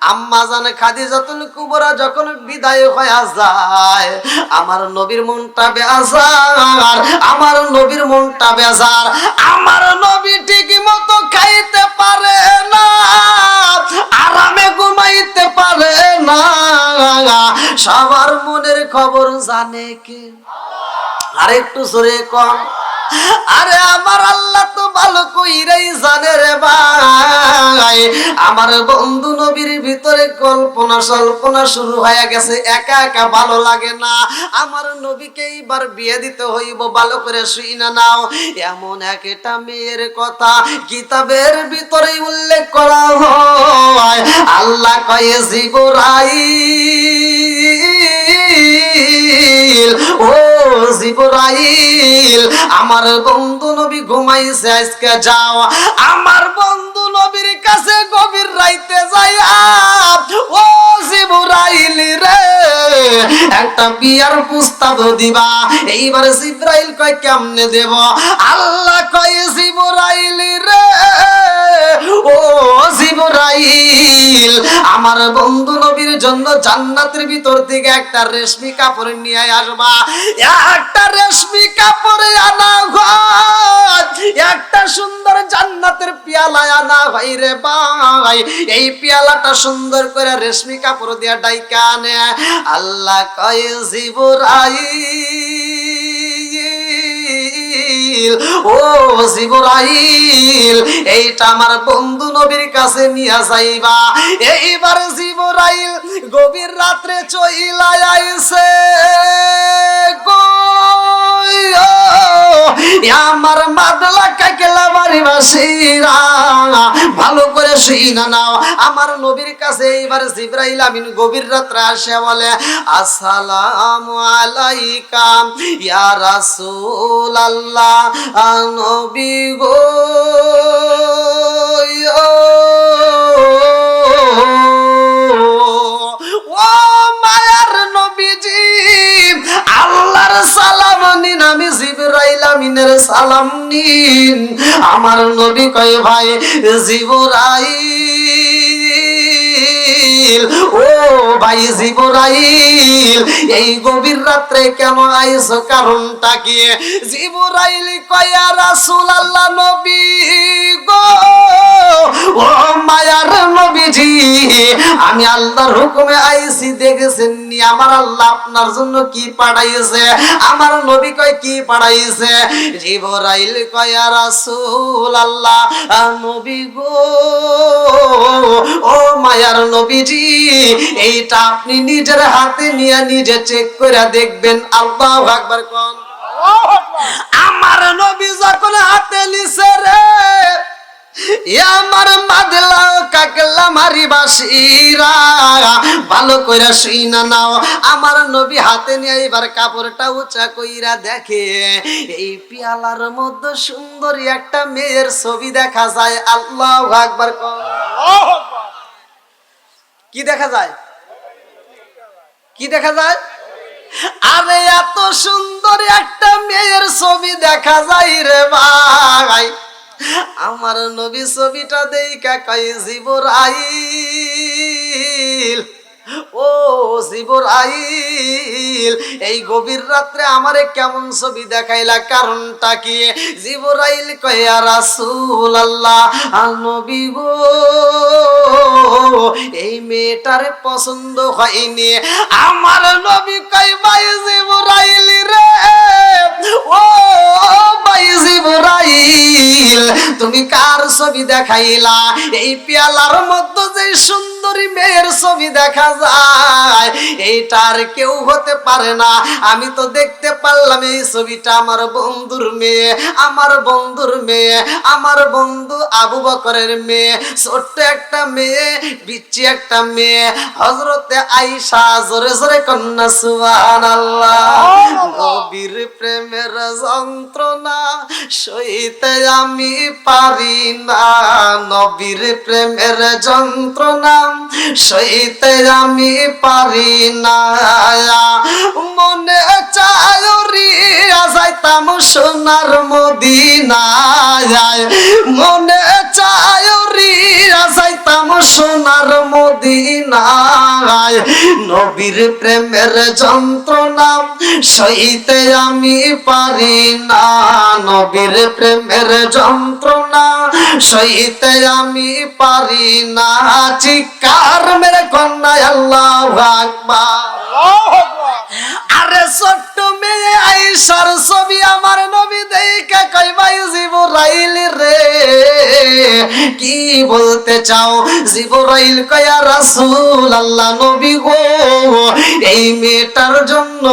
আম্মা জান খাদিজাতুল কুবরা যখন বিদায় হয়ে যায়, আমার নবীর মনটা বেজার, আমার নবীর মনটা বেজার। আমার নবী ঠিক মতো খাইতে পারে না, আরামে ঘুমাইতে পারে না। সবার মনের খবর জানে কে? আর একটু জোরে কম। আরে আমার আল্লাহ তো ভালো কইরাই জানে রে ভাই। আমার বন্ধু নবীর ভিতরে কল্পনা সল্পনা শুরু হয়ে গেছে, একা একা ভালো লাগে না। আমার নবীকে এইবার বিয়ে দিতে হইব, ভালো করে শুইনা নাও। এমন একটা মেয়ের কথা কিতাবের ভিতরে উল্লেখ করা হয়। আল্লাহ কয়ে জিবরাইল, ও জিবরাইল, আমার বন্ধু নবী ঘুমাইছে, আজকে যাও আমার বন্ধু নবীর কাছে গভীর রাইতে যাইয়া ও জিবরাইল রে একটা বিয়ার প্রস্তাব দিবা। এইবার জিবরাইল কয় কেমনে দেব? আল্লাহ কয় জিবরাইল রে, ও জিবরাইল, আমার বন্ধু নবীর জন্য জান্নাতের ভিতর থেকে একটা রেশমি কাপড় নিয়ে আসবা। একটা রেশমি কাপড়ে আনা হয়, একটা সুন্দর জান্নাতের পেয়ালা আনা হয় রে ভাই। এই পেয়ালাটা সুন্দর করে রেশমি কাপড় দিয়া ডাইকা আনে। আল্লাহ কয় জিবরাইল, ও জিবরাইল, এইটা আমার বন্ধু নবীর কাছে নিয়ে যাইবা। এইবার জিবরাইল গভীর রাত্রে চইলা আইছে গো, আমার মাদলা কাকেলা বাড়ি বাসীরা ভালো করে শুইনা নাও। আমার নবীর কাছে এইবার জিবরাইল আমিন গভীর রাত্রে আসে বলে, আসসালামু আলাইকা ইয়া রাসূলুল্লাহ, নবী গো ও মায়ার নবীজি, আল্লাহর সালাম নিন, আমি জিবরাইল আমিনের সালাম নিন। আমার নবী কয় ভাই জিবরাইল, ও ভাই জিবরাইল, এই গভীর রাত্রে কেন আইছো, কারণটা কি? জিবরাইল কয় ইয়া রাসূলুল্লাহ, নবী গো ও মায়ার নবীজি, আমি আল্লাহর হুকুমে আইছি, দেখেছেন নি আমার আল্লাহ আপনার জন্য কি পাঠাইছে? আমার নবী কয় কি পাঠাইছে? জিবরাইল কয় ইয়া রাসূলুল্লাহ, নবী গো ও মায়ার নবীজি, এইটা আপনি নিজের হাতে নিয়ে নিজে চেক করে দেখবেন। আল্লাহু আকবার কোন। আমার নবী যখন হাতে নিছে রে, আমার মাদলা কাকলা মারি বাসীরা ভালো কইরা শুইনা নাও। আমার নবী হাতে নিয়ে এবার কাপড়টা উঁচা কইরা দেখে, এই পেয়ালার মধ্যে সুন্দরী একটা মেয়ের ছবি দেখা যায়। আল্লাহু আকবার। কি দেখা যায়? কি দেখা যায়? আরে এত সুন্দর একটা মেয়ের ছবি দেখা যায় রে ভাই। আমার নবী ছবিটা দেইখা কয় জিবরাইল, ও জিবরাইল, এই গভীর রাত্রে আমারে কেমন ছবি দেখাইলা, কারণটা কি? জিবরাইল কয় ইয়া রাসূলুল্লাহ, নবী গো এই মেয়েটারে পছন্দ হয়নি। আমার নবী কয় ভাই জিবরাইল রে, ও ভাই জিবরাইল, তুমি কার ছবি দেখাইলা? এই পেয়ালার মধ্যে যে সুন্দরী মেয়ের ছবি দেখা যায়, এইটার কেউ হতে পারে না। আমি তো দেখতে পারলাম এই ছবিটা আমার বন্ধুর মেয়ে, আমার বন্ধুর মেয়ে, আমার বন্ধু আবু বকরের মেয়ে, ছোট্ট একটা মেয়ে, বিচ্ছি একটা মেয়ে, হযরতে আয়েশা। জোরে জোরে কন্যা সুবহানাল্লাহ। নবীর প্রেমের যন্ত্রণা সইতে আমি পারি না, নবীর প্রেমের যন্ত্রণা সইতে আমি পারি না। মনে চায় রিয়া যাইতাম সোনার মদিনায়, মনে চায় রিয়া যাইতাম সোনার মদিনায়। মদিনায়, নবীর প্রেমের যন্ত্রণা সইতে আমি পারি না, নবীর প্রেমের যন্ত্রণা সইতে আমি পারি না, চিৎকার মেরে কন্যা আল্লাহু আকবার। আরে ছোট্ট মেয়ে আয়েশার ছবি আমার নবী দেখে কই ভাই জিবরাইল রে কি বলতে চাও? জিবরাইল কয় ইয়া রাসূলুল্লাহ, নবী গো এই মেয়েটার জন্য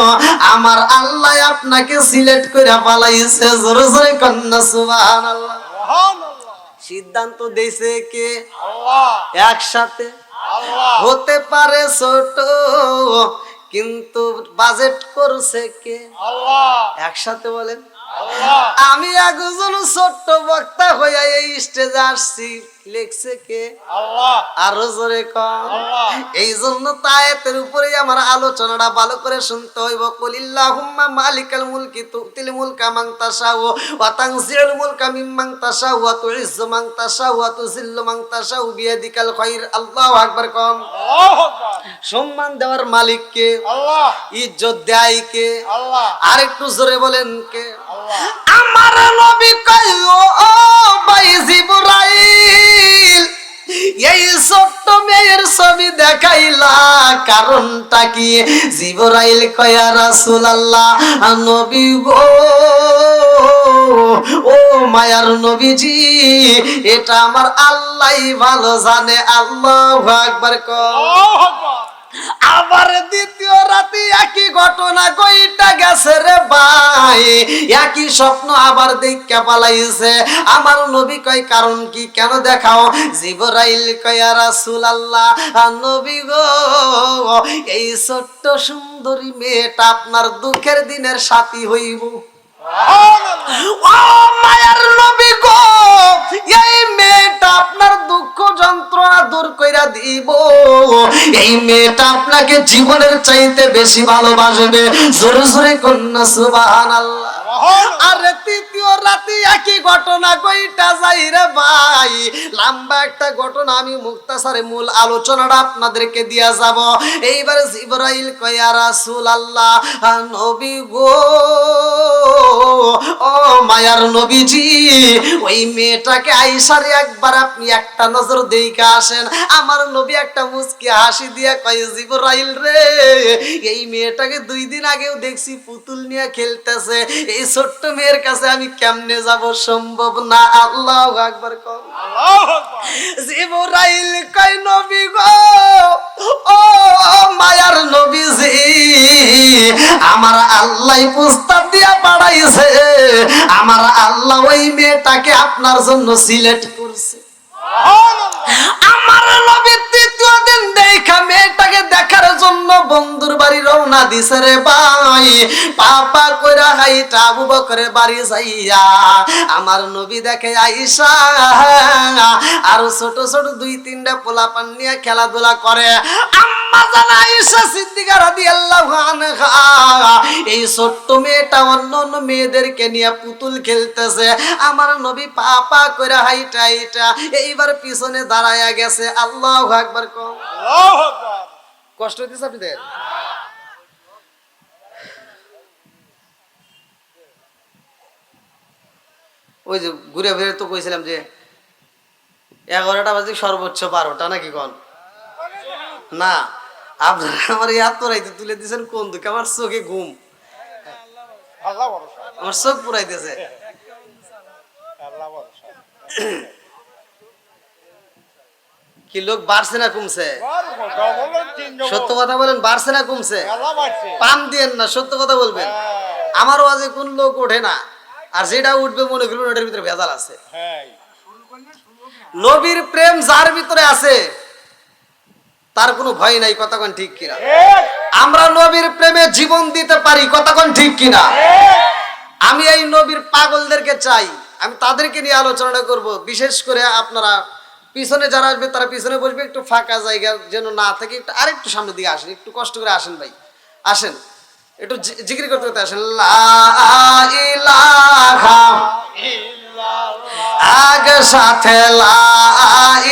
আমার আল্লাহ আপনাকে সিলেক্ট করে পালাইছে। জোরে জোরে কন্যা সুবহানাল্লাহ। সিদ্ধান্ত দিয়েছে কে? আল্লাহ। একসাথে হতে পারে ছোট, কিন্তু বাজেট করছে কে? আল্লাহ। একসাথে বলেন আল্লাহ। আমি একজন ছোট্ট বক্তা হইয়া এই স্টেজে আসছি, লিখছে কে? আল্লাহ। আরো জোরে কম। এই জন্য তায়েতের উপরে আমার আলোচনাটা ভালো করে শুনতে হইব। কুলিল্লাহুম্মা মালিকাল মুলকি তুতিল মুলকা মান তাশাউ ওয়া তানজিউল মুলকা মিম্মান তাশাউ ওয়া তুইজ্জু মান তাশাউ ওয়া তুযিল্লু মান তাশাউ বিয়াদিকাল খায়র। আল্লাহু আকবার কম। আল্লাহু আকবার। সম্মান দেওয়ার মালিক কে? আল্লাহ। ইজ্জত দেয় কে? আল্লাহ। আরেকটু জোরে বলেন কে? আল্লাহ। আমার নবী কয় ও ভাই জিবরাইল, এই ছোট্ট মেয়ের ছবি দেখাইলা কারণটা কি? জিবরাইল কয় ইয়া রাসূলুল্লাহ, নবী গো ও মায়ার নবীজি, এটা আমার আল্লাহই ভালো জানে। আল্লাহু আকবার কও। আবার দ্বিতীয় রাতে একই ঘটনা কইটা গেছে রে ভাই, একই স্বপ্ন আবার দেখা পালাইছে। আমার নবী কয় কারণ কি, কেন দেখাও? জিবরাইল কয় ইয়া রাসূলুল্লাহ, নবী গো এই ছোট্ট সুন্দরী মেয়েটা আপনার দুঃখের দিনের সাথী হইব। ও মায়ার নবী গো, এই মেয়েটা আপনার দুঃখ যন্ত্রণা দূর কইরা দিব, এই মেয়েটা আপনাকে জীবনের চাইতে বেশি ভালোবাসবে। জোরে জোরে কন্যা সুবহানাল্লাহ। আরে তৃতীয় রাতে একই ঘটনা কইটা যাই রে ভাই, লম্বা একটা ঘটনা, আমি মুক্তাসারে মূল আলোচনাটা আপনাদেরকে দিয়া যাব। এইবার জিবরাইল কয় ইয়া রাসূলুল্লাহ, নবী গো ও মায়ার নবীজি, ওই মেয়েটাকে আয়েশারে একবার আপনি একটা নজর দেইখা আসেন। আমার নবী একটা মুচকি হাসি দিয়া কয় জিবরাইল রে, এই মেয়েটাকে 2 দিন আগেও দেখছি পুতুল নিয়ে খেলতেছে, এই ছোট্ট মেয়ের কাছে আমি কেমনে যাব? সম্ভব না। আল্লাহু আকবার কও। আল্লাহু আকবার। জিবরাইল কয় নবী গো ও মায়ার নবীজি, আমার আল্লাহ প্রস্তাব দিয়া পাঠাইছে, আমার আল্লাহ ওই মেয়েটাকে আপনার জন্য সিলেক্ট করছে। আমার নবী তৃতীয় দিন দেখা মেয়েটাকে দেখার জন্য বন্ধুর বাড়ি রওনা দিছে রে ভাই। পাপা কইরা হাইটা আবু বকরের বাড়ি যাইয়া আমার নবী দেখে আয়েশা আর ছোট ছোট 2-3টা পোলাপান নিয়ে খেলাধুলা করে। আম্মা জান আয়েশা সিদ্দিকা রাদিয়াল্লাহু আনহা এই ছোট্ট মেয়েটা অন্য অন্য মেয়েদেরকে নিয়ে পুতুল খেলতেছে। আমার নবী পাপা কইরা হাইটা হাইটা এইবার পিছনে দাঁড়ায়া গেছে। আল্লাহু আকবার কও। আল্লাহু আকবার। কষ্ট হইতেছে আপনাদের? ওই যে ঘুরে ফিরে তো কইছিলাম যে 11টা বাজে সর্বোচ্চ 12টা নাকি কোন না, আপনারা আমার এত রাইতে তুলে দিয়েছেন কোন দিকে? আমার চোখে ঘুম, আমার চোখ পুরাইতেছে। কি লোক বাড়ছে না কমছে? সত্য কথা বলেন, বাড়ছে না কমছে? পাম দিয়েন না, সত্য কথা বলবেন। আমার ওয়াজে কোন লোক ওঠে না, আর যেটা উঠবে মনে করুন ওটার ভিতরে ভেজাল আছে। নবীর প্রেম যার ভিতরে আছে তার কোনো ভয় নাই। কথা কোন ঠিক কিনা? আমরা নবীর প্রেমে জীবন দিতে পারি। কথা কোন ঠিক কিনা? আমি এই নবীর পাগলদেরকে চাই, আমি তাদেরকে নিয়ে আলোচনা করব। বিশেষ করে আপনারা পিছনে যারা আসবে তারা পিছনে বসবে, একটু ফাঁকা জায়গা যেন না থাকে, একটু আরেকটু সামনের দিকে আসেন, একটু কষ্ট করে আসেন ভাই, আসেন একটু জিকির করতে করতে আসেন। লা ইলাহা ইল্লাল্লাহ, আগে সাথে লা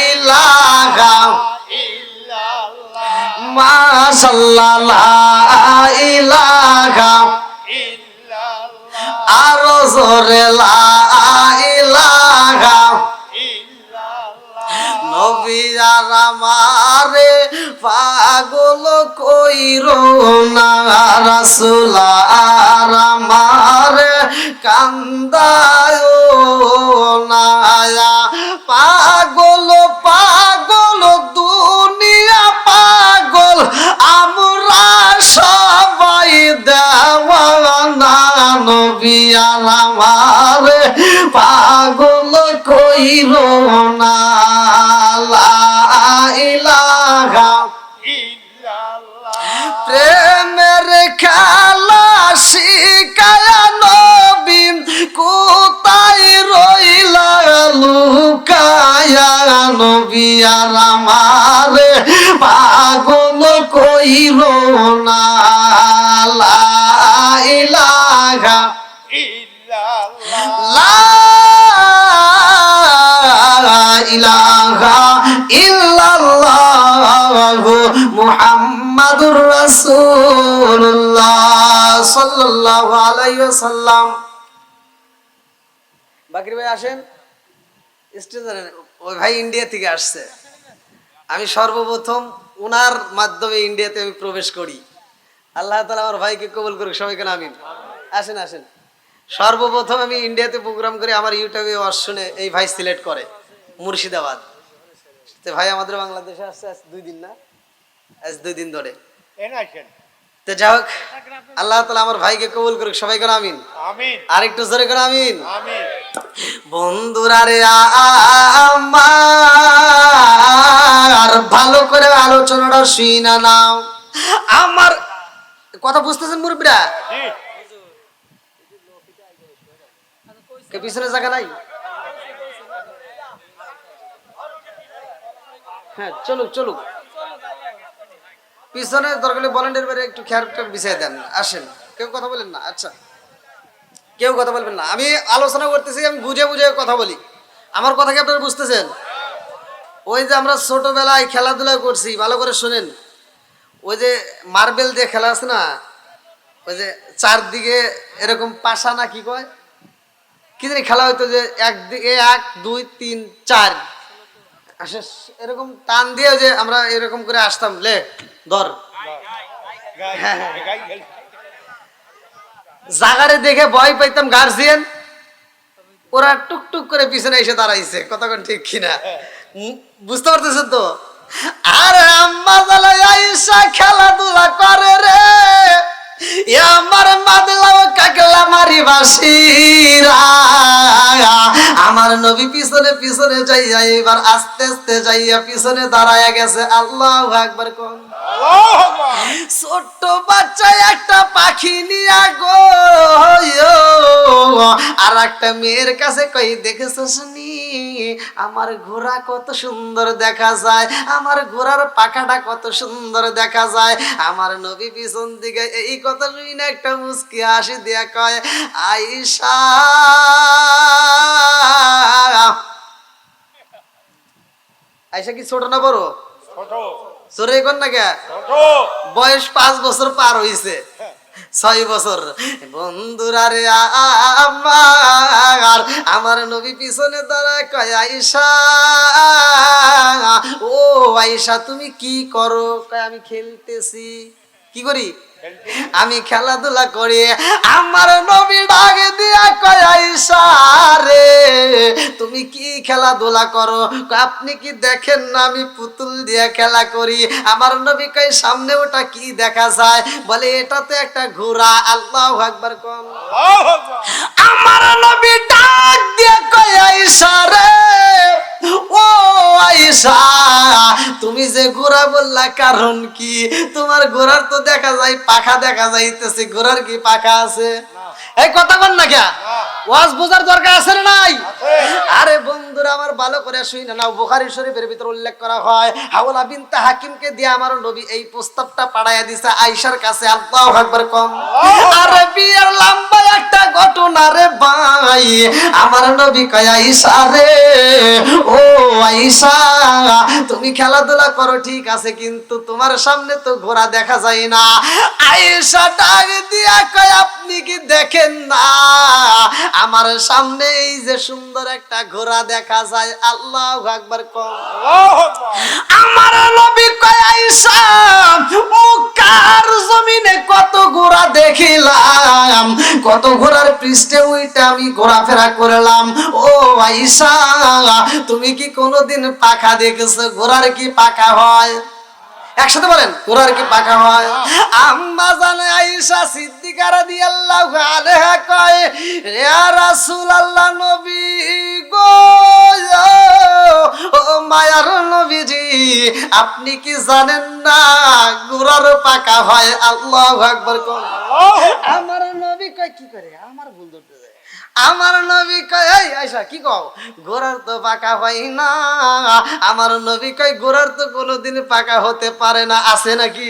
ইলাহা ইল্লাল্লাহ, মাশাআল্লাহ লা ইলাহা আরো জোরে লা ইলাহা নবী আর আমারে পাগল কইরো না রাসূল আর আমারে কান্দায়ো না পাগল পাগল দুনিয়া পাগল আমরা সবাই দেওয়ানা নবী আর আমারে পাগল কইরো না লা ইলাহা প্রেমের খেলা শিখায়া নবী কোথায় রইলা লুকায়া নবী আর আমারে পাগল কইরো না লা ইলাহা লা ইলাহা ইল্লাল্লাহু মুহাম্মাদুর রাসূলুল্লাহ সাল্লাল্লাহু আলাইহি ওয়াসাল্লাম। বাকির ভাই আসেন স্টেজে। ওই ভাই ইন্ডিয়া থেকে আসছে। আমি সর্বপ্রথম ওনার মাধ্যমে ইন্ডিয়াতে আমি প্রবেশ করি। আল্লাহ তাআলা আমার ভাইকে কবুল করুক, সবাইকে আমিন। আসেন আসেন। সর্বপ্রথম আমি ইন্ডিয়াতে প্রোগ্রাম করে আমার ইউটিউবে ওয়াজ শুনে এই ভাই সিলেক্ট করে মুর্শিদাবাদ। তো ভাই আমাদের বাংলাদেশে আসছে আজ 2 দিন না, আজ 2 দিন ধরে। তো যাই হোক, আল্লাহ তাআলা আমার ভাইকে কবুল করুক, সবাইকে আমিন। আর একটু জোরে করে আমিন। বন্ধুরা রে আমার ভালো করে আলোচনাটা শুনা নাও। আমার কথা বুঝতেছেন মুরব্বিরা? কে পিছনে জায়গা নাই? হ্যাঁ চলুক চলুক, পিছনে দরকার ভলেন্টিয়ার বাইরে একটু খেয়ার বিছাই দেন। আসেন, কেউ কথা বলেন না। আচ্ছা, কেউ কথা বলবেন না। আমি আলোচনা করতেছি, আমি বুঝে বুঝে কথা বলি। আমার কথা কি আপনারা বুঝতেছেন? ওই যে আমরা ছোটবেলায় খেলাধুলা করছি, ভালো করে শোনেন। ওই যে মার্বেল দিয়ে খেলা আছে না, ওই যে চারদিকে এরকম পাশা না কি কয়, কি জানি খেলা হইতো, যে একদিকে 1 2 3 4 আসে এরকম টান দিয়ে যে আমরা এরকম করে আসতাম, লে ধর। জাগারে দেখে ভয় পাইতাম গার্জিয়ান, ওরা টুকটুক করে পিছনে এসে দাঁড়াইছে। কতক্ষণ ঠিক কিনা বুঝতে পারতেছেন তো? আর আম্মা জালাই আইসা খেলাধুলা করে রে, আমার মাদলাও কাকলা মারি বাসিরা। আমার নবী পিছনে পিছনে যাইয়া এবার আস্তে আস্তে যাইয়া পিছনে দাঁড়ায়া গেছে। আল্লাহু আকবার কোন। ছোট্ট বাচ্চা একটা পাখি নিয়া গো আর একটা মেয়ের কাছে কই, দেখেছিস নি আমার ঘোড়া কত সুন্দর দেখা যায়, আমার ঘোড়ার পাখাটা কত সুন্দর দেখা যায়। আমার নবী পিছন দিকে এই কথা শুনি না একটা মুস্কি হাসি দিয়া কয়, আয়েশা আয়েশা কি ছোট না বড়? ছোট। জোরে কোন না কে? ছোট। বয়স 5 বছর পার হইছে, 6 বছর। বন্ধুরা রে আমার নবী পিছনে দাঁড়ায় কয়, আয়েশা ও আয়েশা তুমি কি করো? কয় আমি খেলতেছি। কি করি? আমি খেলাধুলা করি। আমার নবী ডাকে দিয়া কয়, আয়েশা রে তুমি কি খেলাধুলা করো? আপনি কি দেখেন না আমি পুতুল দিয়ে খেলা করি? আমার নবী কয়, সামনে ওটা কি দেখা যায়? বলে এটা তো একটা ঘোড়া। আল্লাহু আকবার কোন। আমার নবী ডাক দিয়ে কয়, আয়েশা রে ও আয়েশা তুমি যে ঘোড়া বললা কারণ কি? তোমার ঘোড়ার তো দেখা যায় পাখা দেখা যাইতেছে, ঘোড়ার কি পাখা আছে? এই কথা বল না কে ওয়াজ বোঝার দরকার আছে না নাই? আরে বন্ধুরা আমার ভালো করে শুনে নাও, বুখারী শরীফের ভিতর উল্লেখ করা হয় হাওলা বিনতে হাকিমকে দিয়ে আমার নবী এই প্রস্তাবটা পাঠাইয়া দিয়েছে আয়েশার কাছে। আল্লাহু আকবার কম। আরে বিয়ের লম্বা একটা ঘটনা রে ভাই, আমার নবী কয় আয়েশা রে, ও আয়েশা তুমি খেলাধুলা করো ঠিক আছে, কিন্তু তোমার সামনে তো ঘোড়া দেখা যায় না। আয়েশা ডাক দিয়া কয় আপনি কি দেখেন না আমার সামনে এই যে সুন্দর একটা ঘোড়া দেখা যায়? আল্লাহু আকবার কম। আমার নবী কয় আয়েশা মক্কার জমিনে কত ঘোড়া দেখিলাম, কত ঘোড়ার পৃষ্ঠে উইটা আমি ঘোরাফেরা করলাম। ও আয়েশা তুমি কি কোনোদিন পাখা দেখেছো? ঘোড়ার কি পাখা হয়? একসাথে বলেন, ঘোড়ার কি পাখা হয়? আম্মা জানে আয়েশা সিদ্দিকা রাদিয়াল্লাহু আনহা কয় ইয়া রাসূলুল্লাহ নবী গো, ও মায়ার নবীজি আপনি কি জানেন না ঘোড়ার পাখা হয়? আল্লাহু আকবার কোন। আমার নবী কয় কি করে, আমার ভুল ধরতে যায়। আমার নবী কয় এই আয়েশা কি কও, ঘোড়ার তো পাকা হয় না। আমার নবী কয় ঘোড়ার তো কোনোদিন পাকা হতে পারে না, আছে নাকি?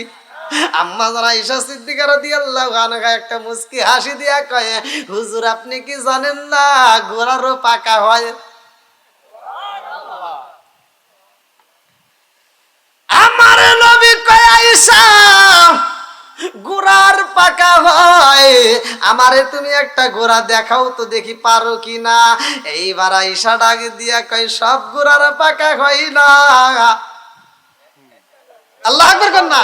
আম্মা যারা আয়েশা সিদ্দিকা রাদিয়াল্লাহু আনহা একটা মুস্কি হাসি দিয়া কয় হুজুর আপনি কি জানেন না ঘোড়ারও পাকা হয়? আমার নবী কয় আয়েশা ঘোড়ার পাকা হয়, আমারে তুমি একটা ঘোড়া দেখাও তো দেখি পারো কিনা। এইবার আয়েশা ডাক দিয়া কয় সব ঘোড়ার পাকা হয় না। আল্লাহু আকবার কর না।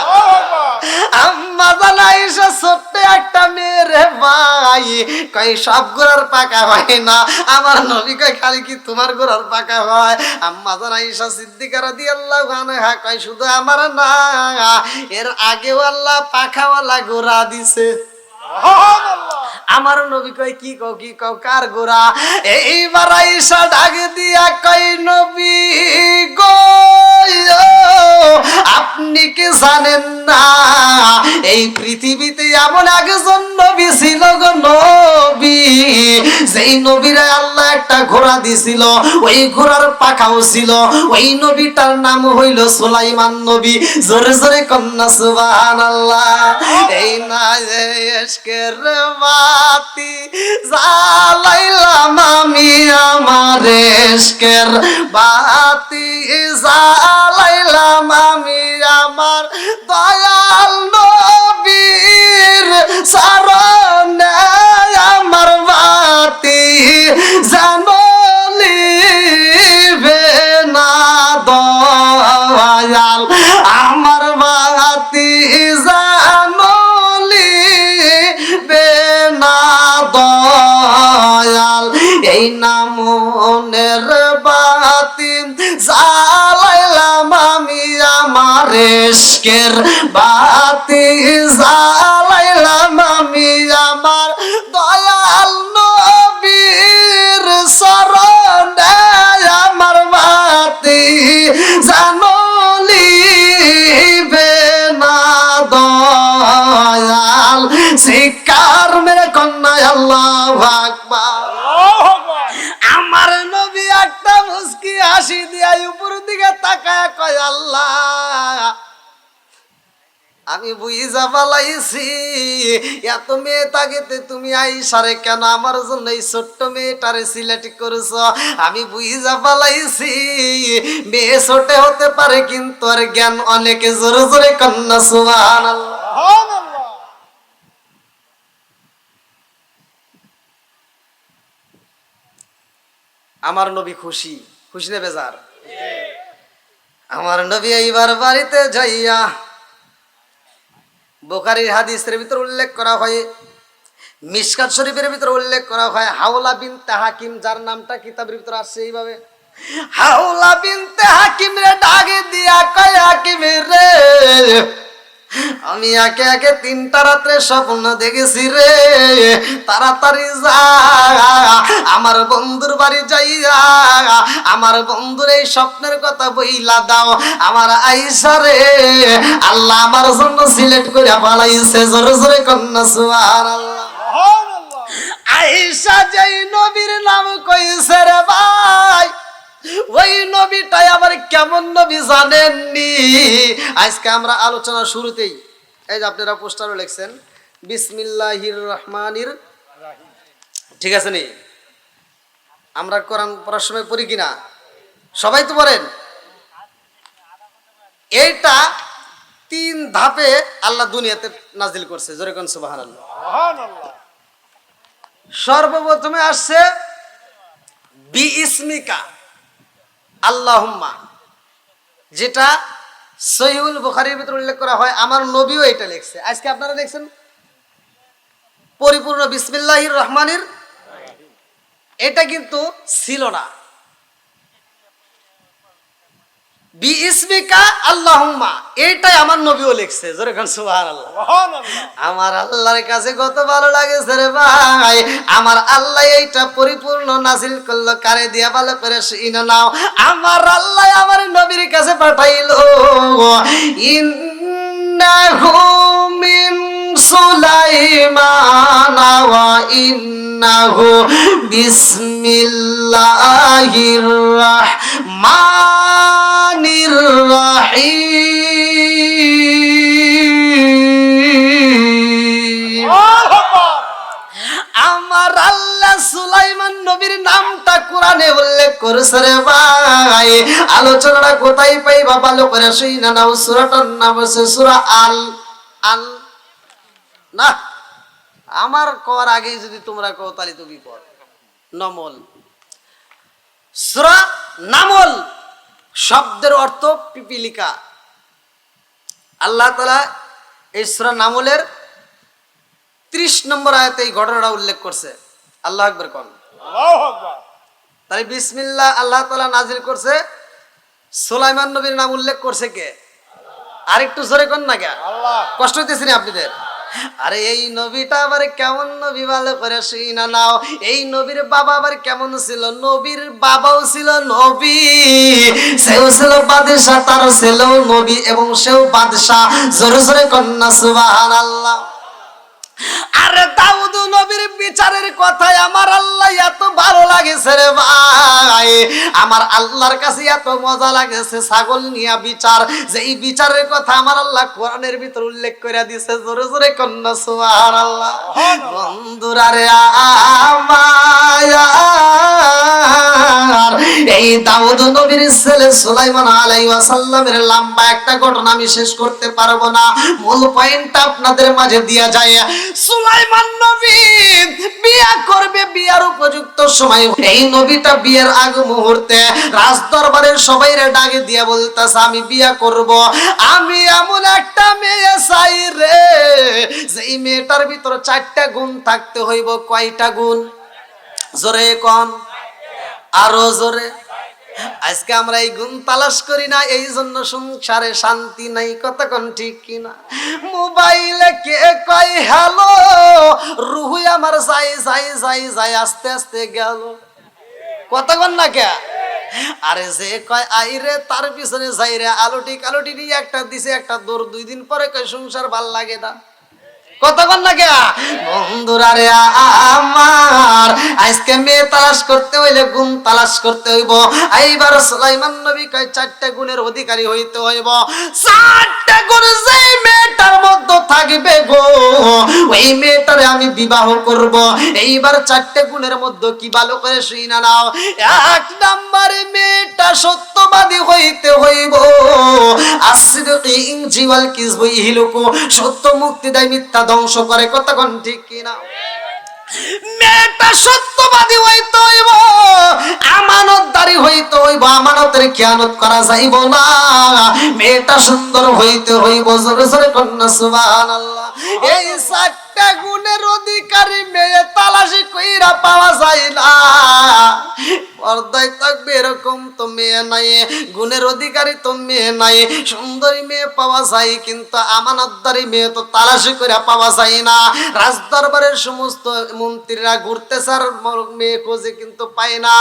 আম্মা জান আয়েশা ছোট্ট একটা মেয়ে রে ভাই, কয় সব ঘোড়ার পাকা হয় না। আমার নবী কয় খালি কি তোমার ঘোড়ার পাকা হয়? আম্মা জান আয়েশা সিদ্দিকা রাদিয়াল্লাহু আনহা কয় শুধু আমার না, এর আগেও আল্লাহ পাখাওয়ালা ঘোড়া দিছে। আমার নবী কয় কি কও কি কও, কার ঘোড়া? এইবার আয়েশা ডাক দিয়া কয় নবী গো আপনি কি জানেন না এই পৃথিবীতে এমন একজন নবী ছিল গো নবী, যেই নবীরে আল্লাহ একটা ঘোড়া দিছিল, ওই ঘোড়ার পাখাও ছিল। ওই নবীটার নাম হইল সুলাইমান নবী। জোরে জোরে কন্যা সুবহানাল্লাহ। এই না এশকের বাতি জ্বালাইলাম আমি, আমার এশকের বাতি জ্বালাইলাম আমি, আমার দয়াল নবীর চরণে আমার বাতি জানলিবে না দয়াল, আমার বাতি জানলিবে না দয়াল। এই নামনের বাতি জ্বালাইলাম আমি, আমার এশকের বাতি জ্বালাইলাম আমি, আমার দয়াল নবীর চরণে আমার বাতি জানলিবে না দয়াল। শিকার মেরে কন্যা আল্লাহু আকবার। আমার নবী একটা মুস্কি হাসি দিয়া উপর দিকে তাকায় কয় আল্লাহ আমি বুঝা পালাইছি এত মেয়ে তাগেতে তুমি আয়েশারে কেন আমার জন্য এই ছোট্ট মেয়েটারে সিলেক্ট করেছো। আমি বুঝা পালাইছি মেয়ে ছোট হতে পারে কিন্তু আর জ্ঞান অনেকে। জোরে জোরে কন্যা সুবহানাল্লাহ। আমার নবী খুশি, খুশি না বেজার? আমার নবী এইবার বাড়িতে যাইয়া, বুখারীর হাদিসের ভিতর উল্লেখ করা হয়, মিশকাত শরীফের ভিতর উল্লেখ করা হয় হাওলা বিনতে হাকিম, যার নামটা কিতাবের ভিতর আসছে এইভাবে, হাওলা বিনতে হাকিম রে ডাকে দিয়া কয় হাকিম রে আমি একে একে 3টা রাত্রে স্বপ্ন দেখেছি রে, তাড়াতাড়ি যা আমার বন্ধুর বাড়ি যাইয়া আমার বন্ধুর এই স্বপ্নের কথা বইলা দাও। আমার আয়েশা রে আল্লাহ আমার জন্য সিলেক্ট করে পালাইছে। জোরে জোরে কন্যা সুবহানাল্লাহ। আয়েশা যেই নবীর নাম কইছে রে ভাই, ওই নবীটাই আবার কেমন নবী জানেননি? আজকে আমরা আলোচনা শুরুতেই এই যে আপনারা পোস্টারও লিখছেন বিসমিল্লাহির রহমানির, ঠিক আছে নি? আমরা কোরআন পড়ার সময় পড়ি কিনা? সবাই তো পড়েন। এইটা 3 ধাপে আল্লাহ দুনিয়াতে নাজিল করছে, জোরে কোন সুবহানাল্লাহ। সর্বপ্রথমে আসছে বিইসমিকা আল্লাহুম্মা, যেটা সহিহুল বুখারীর ভিতরে উল্লেখ করা হয়। আমার নবীও এটা লিখছে। আজকে আপনারা দেখছেন পরিপূর্ণ বিসমিল্লাহির রহমানির, এটা কিন্তু ছিল না। বিইসমিকা আল্লাহুম্মা এটাই আমার নবীও লিখছে, জোরে কোন সুবহানাল্লাহ। আমার আল্লাহর কাছে কত ভালো লাগেছে রে ভাই, আমার আল্লাহ এইটা পরিপূর্ণ নাজিল করলো কারে দিয়া, ভালো করে শুনে নাও। আমার আল্লাহ আমার নবীর কাছে পাঠাইলো ইন্নাহু মিন সুলাইমান ওয়া ইন্নাহু বিসমিল্লাহির রাহমানির রাহিম। আমার আল্লাহ সুলাইমান নবীর নামটা কোরআনে উল্লেখ করেছে রে ভাই। আলোচনাটা কোথায় পাইবা ভালো করে শুইনা নাও। সূরাটার নাম হচ্ছে সূরা আল আল না, আমার কর আগেই যদি তোমরা কও তাহলে তুমি কর নমল। সূরা নামল শব্দের অর্থ পিপিলিকা। আল্লাহ তাআলা এই সূরা নামলের 30 নম্বর আয়াতে এই ঘটনাটা উল্লেখ করছে। আল্লাহু আকবার কোন। আল্লাহু আকবার। তাই বিসমিল্লাহ আল্লাহ তাআলা নাজিল করছে, সুলাইমান নবীর নাম উল্লেখ করছে কে? আরেকটু জোরে কোন না কে? আল্লাহ। কষ্ট হইতেছে না আপনাদের? আরে এই নবীটা আবার কেমন নবী ভালো করে শুইনা নাও। এই নবীর বাবা আবার কেমন ছিল? নবীর বাবাও ছিল নবী, সেও ছিল বাদশা, তারও ছিল নবী এবং সেও বাদশা। জোরে জোরে কন্যা সুবহানাল্লাহ। আরে দাউদ নবীর বিচারের কথায় আমার আল্লাহ এত ভালো লাগেছে রে ভাই, আমার আল্লাহর কাছে এত মজা লাগেছে ছাগল নিয়া বিচার, যে এই বিচারের কথা আমার আল্লাহ কোরআনের ভিতর উল্লেখ করে দিয়েছে। জোরে জোরে কন্যা সুবহানাল্লাহ। বন্ধুরা রে আমার এই দাউদ নবীর ছেলে সুলাইমান আলাইহিস সালামের লম্বা একটা ঘটনা আমি শেষ করতে পারবো না, মূল পয়েন্টটা আপনাদের মাঝে দিয়া যায়। সুলাইমান নবী বিয়ে করবে, বিয়ার উপযুক্ত সময়। এই নবীটা বিয়ের আগ মুহূর্তে রাজ দরবারের সবাইরে ডাকে দিয়ে বলতেছে আমি বিয়ে করব, আমি এমন একটা মেয়ে চাই রে যেই মেয়েটার ভিতর 4টা গুণ থাকতে হইব। কয়টা গুণ? জোরে কোন, আরো জোরে। আজকে আমরা এই গুণ তালাশ করি না, এই জন্য সংসারে শান্তি নাই। কতক্ষণ ঠিক কিনা? মোবাইলে কে কয় হ্যালো, রুহু আমার যাই যাই যাই যাই আস্তে আস্তে গেল। কতক্ষণ না কে? আরে যে কয় আইরে তার পিছনে যাই রে, আলোটি কালোটি নিয়ে একটা দিছে একটা দৌড়, 2 দিন পরে কয় সংসার ভাল লাগে না। কতক্ষণ না কে? বন্ধুরা রে আমার আজকে মেয়ে তালাশ করতে হইলে গুণ তালাশ করতে হইব। এইবার সুলাইমান নবী কয় 4টা গুণের অধিকারী হইতে হইব। 4টা গুণ যেই মেয়েটার মধ্যে থাকবে গো, ওই মেয়েটারে আমি বিবাহ করব। এইবার 4টা গুণের মধ্যে কি ভালো করে শুইনা নাও। 1 নম্বরে মেয়েটা সত্যবাদী হইতে হইব। আসিদকি ইনজিওয়াল কিসবু ইহলুকু, সত্য মুক্তি দেয়, মিথ্যা ধ্বংস করে। কতক্ষণ ঠিক কিনা? মেয়েটা সত্যবাদী হইতে হইব, আমানতদারি হইতে হইব, আমানতের খেয়ানত করা যাইব না। মেয়েটা সুন্দর হইতে হইব। জোরে জোরে কন্যা সুবহানাল্লাহ। এই 4টা গুণের অধিকারী মেয়ে তালাশি কইরা পাওয়া যায় না। পর্দায় থাকবে এরকম তো মেয়ে নাই, গুণের অধিকারী তো মেয়ে নাই। সুন্দরী মেয়ে পাওয়া যায় কিন্তু আমানতদারি মেয়ে তো তালাশি করে পাওয়া যায় না। রাজদরবারের সমস্ত মন্ত্রীরা ঘুরতেছে আর মেয়ে খোঁজে কিন্তু পায় না।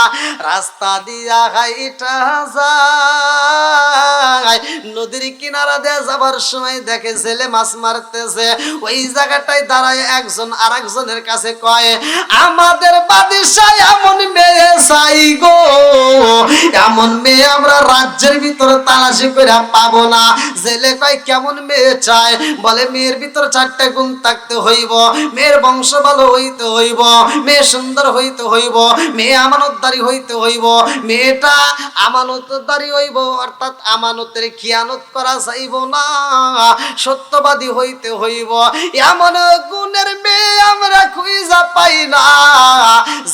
রাস্তা দিয়া হাইটা যায়, নদীর কিনারা দিয়ে যাবার সময় দেখে ছেলে মাছ মারতেছে, ওই জায়গাটায় দাঁড়ায় যায় একজন আরেকজনের কাছে কয়, আমাদের বাদশাহ এমন মেয়ে চাই গো, এমন মেয়ে আমরা রাজ্যের ভিতরে তালাশি করে পাবো না। জেলে কয় কেমন মেয়ে চায়? বলে মেয়ের ভিতরে 4টা গুণ থাকতে হইব, মেয়ের বংশ ভালো হইতে হইব, মেয়ে সুন্দর হইতে হইব, মেয়ে আমানতদারি হইতে হইব, মেয়েটা আমানতদারি হইব অর্থাৎ আমানতের খিয়ানত করা যাইব না, সত্যবাদী হইতে হইব। এমন গুণের মেয়ে আমরা খুঁজা পাই না।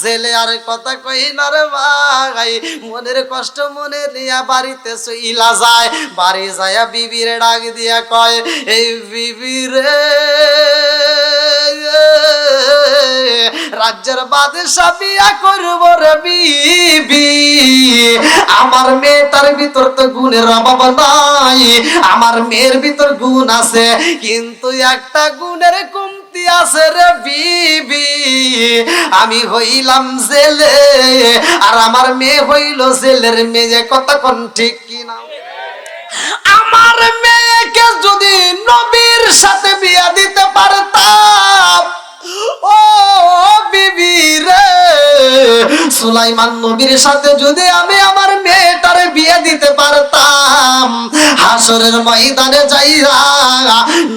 জেলে আর কথা কই না রে ভাই, মনের কষ্ট মনে নিয়া বাড়িতে চইলা যায়। বাড়ি যায়া বিবিরে ডাক দিয়া কয়, এই বিবিরে, রাজ্যের বাদশাহ বিয়া করব রে বিবি, আমার মেয়েটার ভিতর তো গুণের অভাব নাই, আমার মেয়ের ভিতর গুণ আছে, কিন্তু একটা গুণের কমতি আছে রে বিবি, আমি হইলাম জেলে আর আমার মেয়ে হইল জেলের মেয়ে। কথা কোন ঠিক কিনা? আমার মেয়েকে যদি নবীর সাথে বিয়া দিতে পারতাম, ও বিবি রে, সুলাইমান নবীর সাথে যদি আমি আমার মেয়েটারে বিয়ে দিতে পারতাম, হাসরের ময়দানে যাইরা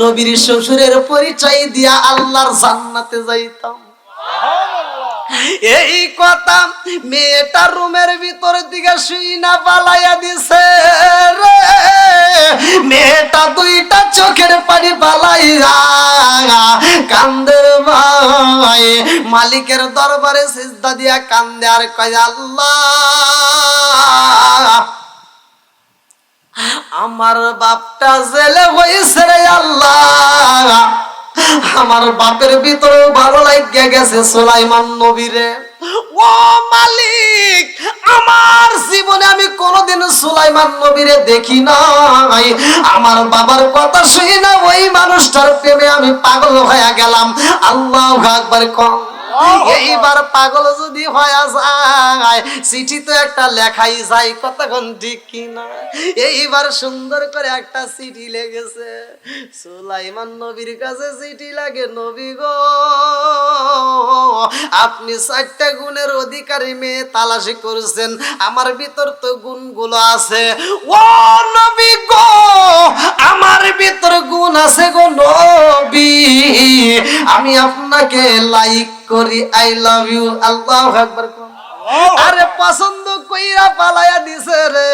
নবীর শ্বশুরের পরিচয় দিয়া আল্লাহর জান্নাতে যাইতাম। এই কথা মেয়েটা রুমের ভিতর দিকে শুই না পালাইয়া দিছে রে, মেয়েটা 2টা চোখের পানি পালাইয়া কান্দের ভাই, মালিকের দরবারে সিজদা দিয়া কান্দে আর কয়, আল্লাহ আমার বাপটা জেলে হইছে রে আল্লাহ, আমার বাপের ভিতরে ভালো লাগিয়া গেছে সুলাইমান নবীরে। ও মালিক, আমার জীবনে আমি কোনোদিন সুলাইমান নবীরে দেখি নাই, আমার বাবার কথা শুনি না ওই মানুষটার প্রেমে আমি পাগল হয়ে গেলাম। আল্লাহু আকবার কম। এইবার পাগল যদি হয়ে যায়, চিঠি তো একটা লেখাই যায়, কতক্ষণ ঠিক কিনা? এইবার সুন্দর করে একটা চিঠি লেগেছে, সুলাইমান নবীর কাছে চিঠি লাগে, নবী গো আপনি 4টা গুণের অধিকারী মেয়ে তালাশি করেছেন, আমার ভিতর তো গুণগুলো আছে। ও নবী গো আমার ভিতর গুণ আছে গো নবী, আমি আপনাকে লাইক করি, আই লাভ ইউ। আল্লাহু আকবার। আরে পছন্দ কইরা পালায়া দিছে রে,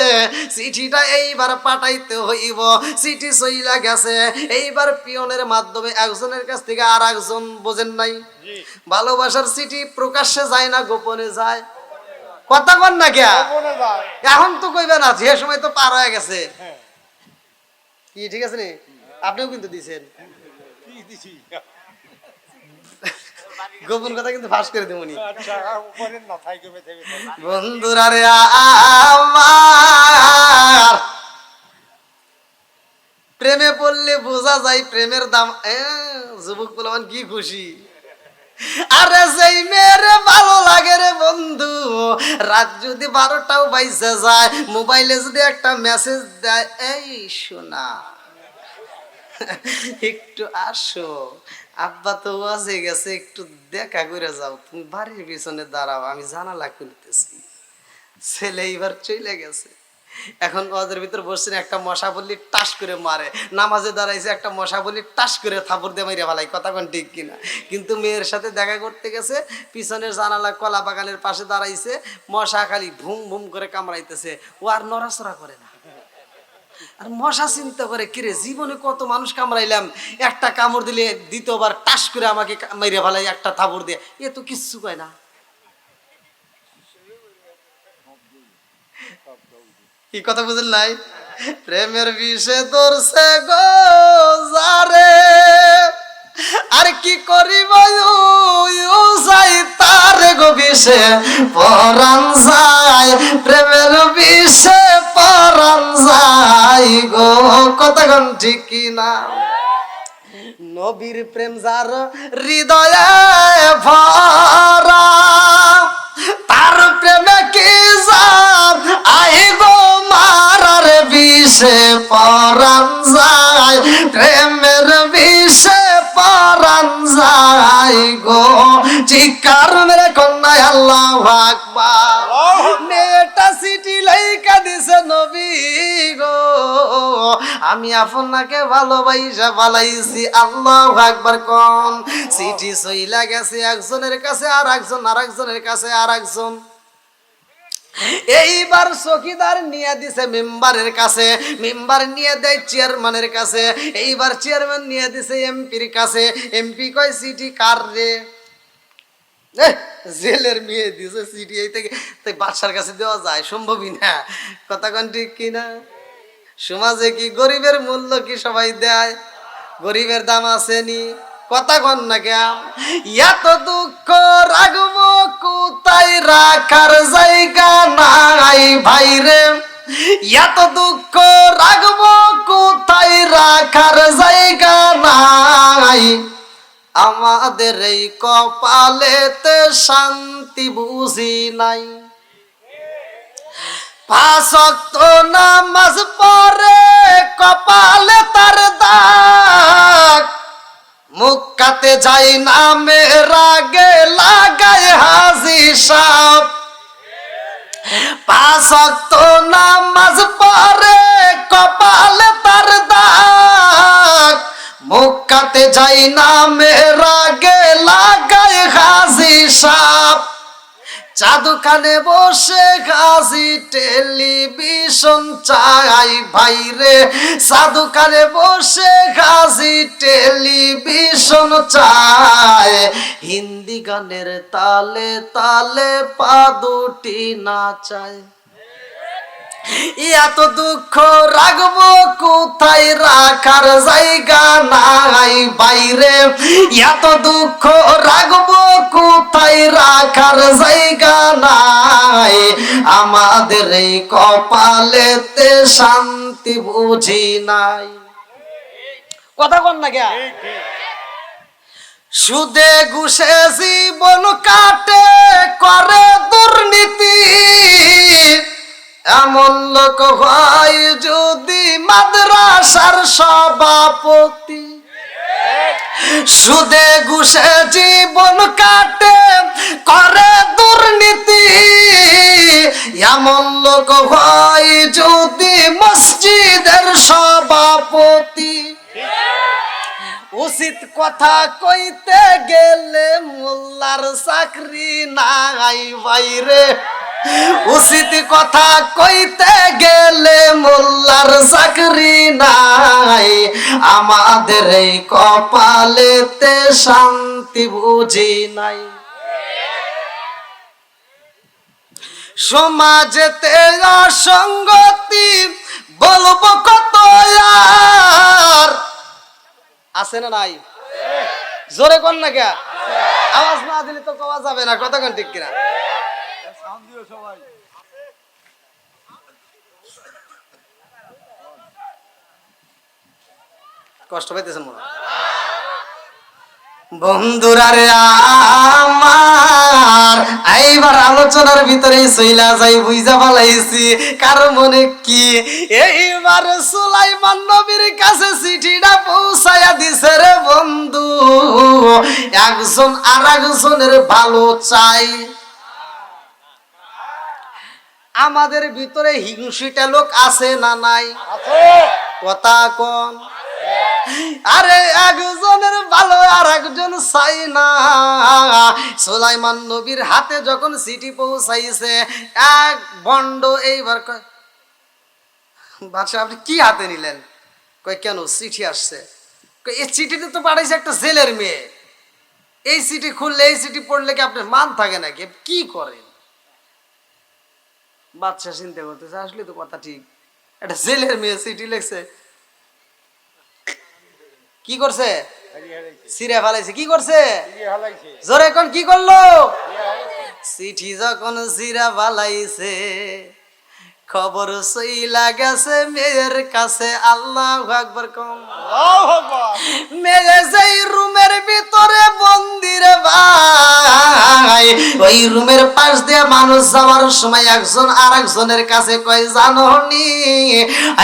চিঠিটা এইবার পাঠাইতে হইব। চিঠি চইলা গেছে, এইবার পিয়নের মাধ্যমে একজনের কাছ থেকে আর একজন, বোঝেন নাই, ভালোবাসার চিঠি প্রকাশ্যে যায় না গোপনে যায়? কথা বল না কে? এখন তো কইবে না, যে সময় তো পার হয়ে গেছে। কি ঠিক আছে নি? আপনিও কিন্তু দিছেন গোপন কথা, কিন্তু ফাঁস করে দেবনি বন্ধুরা রে আমার। প্রেমে পড়লে বোঝা যায় প্রেমের দাম। যুবক বলবেন কি খুশি, আরে যেই মেয়েরে ভালো লাগে রে বন্ধু, রাত যদি 12টাও বাইজে যায়, মোবাইলে যদি একটা মেসেজ দেয়, এই শোনা একটু আসো, আব্বা তো ওয়াজে গেছে, একটু দেখা করে যাও, তুমি বাড়ির পিছনে দাঁড়াও, আমি জানালা খুলতেছি। ছেলে এইবার চলে গেছে, এখন ওয়াজের ভিতর বসছেন, একটা মশা বললি টাস করে মারে, নামাজে দাঁড়াইছে, একটা মশা বললি টাস করে থাপড় দিয়ে মাইরে ভালাই, কথা কোন ঠিক কিনা? কিন্তু মেয়ের সাথে দেখা করতে গেছে, পিছনের জানালা কলা বাগানের পাশে দাঁড়াইছে, মশা খালি ভুম ভুম করে কামড়াইতেছে, ও আর নড়াচড়া করে না। আর মশা চিন্তা করে, কিরে জীবনে কত মানুষ কামড়াইলাম, একটা কামড় দিলে দ্বিতীয়বার টাস করে আমাকে মাইরে ভালাই একটা থাপড় দিয়ে, এ তো কিচ্ছু কয় না। কি কথা বুঝেন নাই? প্রেমের বিষে ধরছে গো যারে, আর কি করিব যাই তারে গো বিষে পরাণ যায়, প্রেমের বিষে পরাণ যায় গো, কতক্ষণ ঠিক কিনা? নবীর প্রেম যার হৃদয়ে ভরা, তার প্রেমে কি যান আই গো মারার বিষে পরাণ যায়, প্রেমের বিষে পরাণ যায়। নাই গো, চিৎকার মেরে কন্যায় আল্লাহু আকবার। মেয়েটা চিঠি লেখা দিছে, নবী গো আমি আপনাকে ভালোবাসা পালাইছি। আল্লাহু আকবার কোন। চিঠি সইলা গেছে একজনের কাছে, আর একজনের কাছে আর একজন। এইবার চকিদার নিয়ে দিছে মেম্বারের কাছে, মেম্বার নিয়ে দেয় চেয়ারম্যানের কাছে, এইবার চেয়ারম্যান নিয়ে দিছে এমপির কাছে। এমপি কয় চিঠি কার রে? জেলের মেয়ে দিছে চিঠি, এই থেকে বাদশার কাছে দেওয়া যায়? সম্ভবই না। কথা কোন ঠিক কিনা? সমাজে কি গরিবের মূল্য কি সবাই দেয়? গরিবের দাম আসেনি? কথা কন না কেন? এত দুঃখ রাখবো কোথায়, রাখার জায়গা নাই ভাই রে। এত দুঃখ রাখবো কোথায়, রাখার জায়গা নাই। আমাদের এই কপালেতে শান্তি বুঝি নাই। 5 ওয়াক্ত নামাজ পড়ে কপালে তার দাগ, মুক্কাতে যাই নামে রাগে লাগায় হাজি সাপ। 5 ওয়াক্ত নামাজ পড়ে কপালে তার দাগ, মুক্কাতে যাই নামে রাগে লাগায় হাজি সাপ। চাদুখানে বসে গাজি টেলিভিশন চাই ভাই রে, চাদুখানে বসে গাজি টেলিভিশন চাই। হিন্দি গানের তালে তালে পা দুটি নাচায়। এত দুঃখ রাখবো কোথায়, রাখার জায়গা নাই বাইরে। এত দুঃখ রাখবো কোথায়, রাখার জায়গা নাই। আমাদের এই কপালেতে শান্তি বুঝি নাই। কথা কন না কে? সুদে ঘুষে জীবন কাটে করে দুর্নীতি, এমন লোক হয় যদি মাদ্রাসার সভাপতি। সুদে ঘুষে জীবন কাটে করে দুর্নীতি, এমন লোক হয় যদি মসজিদের সভাপতি। উচিত কথা কইতে গেলে মোল্লার চাকরি নাই বাইরে। উচিত কথা কইতে গেলে মোল্লার চাকরি নাই। আমাদের এই কপালেতে শান্তি বুঝি নাই। সমাজেতে অসঙ্গতি বলবো কত আর, আছে না নাই? জোরে কোন না কে? আওয়াজ না দিলে তো কওয়া যাবে না। কথা কোন ঠিক কিনা? কষ্ট পাইতেছেন মনে? বন্ধুরা রে আমার, এইবার আলোচনার ভিতরে চইলা যাই, বুঝা পালাইছি কার মনে কি। এইবার সুলাইমান নবীর কাছে চিঠিটা পৌঁছায়া দিছে রে বন্ধু। একজন আর একজনের ভালো চাই। আমাদের ভিতরে হিংসিটা লোক আছে না নাই? কথা কন। আরে একজনের ভালো আর একজন চাই না। সুলাইমান নবীর হাতে যখন চিঠি পৌঁছাইছে, এক বন্ড এইবার কয়, বাদশা আপনি কি হাতে নিলেন? কয় কেন? চিঠি আসছে। এই চিঠিতে তো পাঠাইছে একটা জেলের মেয়ে। এই চিঠি খুললে, এই চিঠি পড়লে কি আপনার মান থাকে নাকি? কি করেন? বাদশা চিন্তা করতেছে, আসলে তো কথা ঠিক, একটা জেলের মেয়ে চিঠি লিখছে। কি করছে? সিরে ফেলাইছে। কি করছে? জোরে এখন কি করলো? চিঠি যখন সিরা ফেলাইছে, খবর সইলা গেছে মেয়ের কাছে। আল্লাহু আকবার কম। মেয়ে যেই রুমের ভিতরে বন্দিরে ভাই, ওই রুমের পাশ দিয়ে মানুষ যাওয়ার সময় একজন আরেকজনের কাছে কয়, জানোনি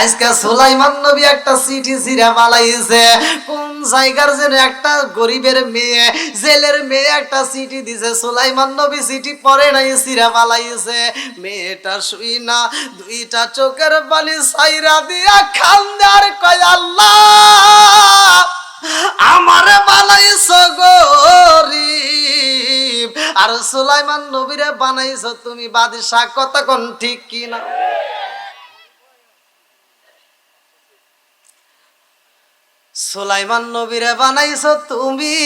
আজকে সুলাইমান নবী একটা চিঠি ছিঁড়ে পালাইছে। কোন জায়গার যেন একটা গরিবের মেয়ে, জেলের মেয়ে একটা চিঠি দিছে, সুলাইমান নবী চিঠি পড়ে নাই, ছিঁড়ে পালাইছে। মেয়েটা শুই না দুইটা চোখের পানি সাইরা দিয়া খান্দার কয়, আল্লাহ আমারে বানাইছো গরিব আর সুলাইমান নবীরে বানাইছো তুমি বাদশাহ, কথা কোন ঠিক কিনা? সুলাইমান নবীরে বানাইছো তুমি,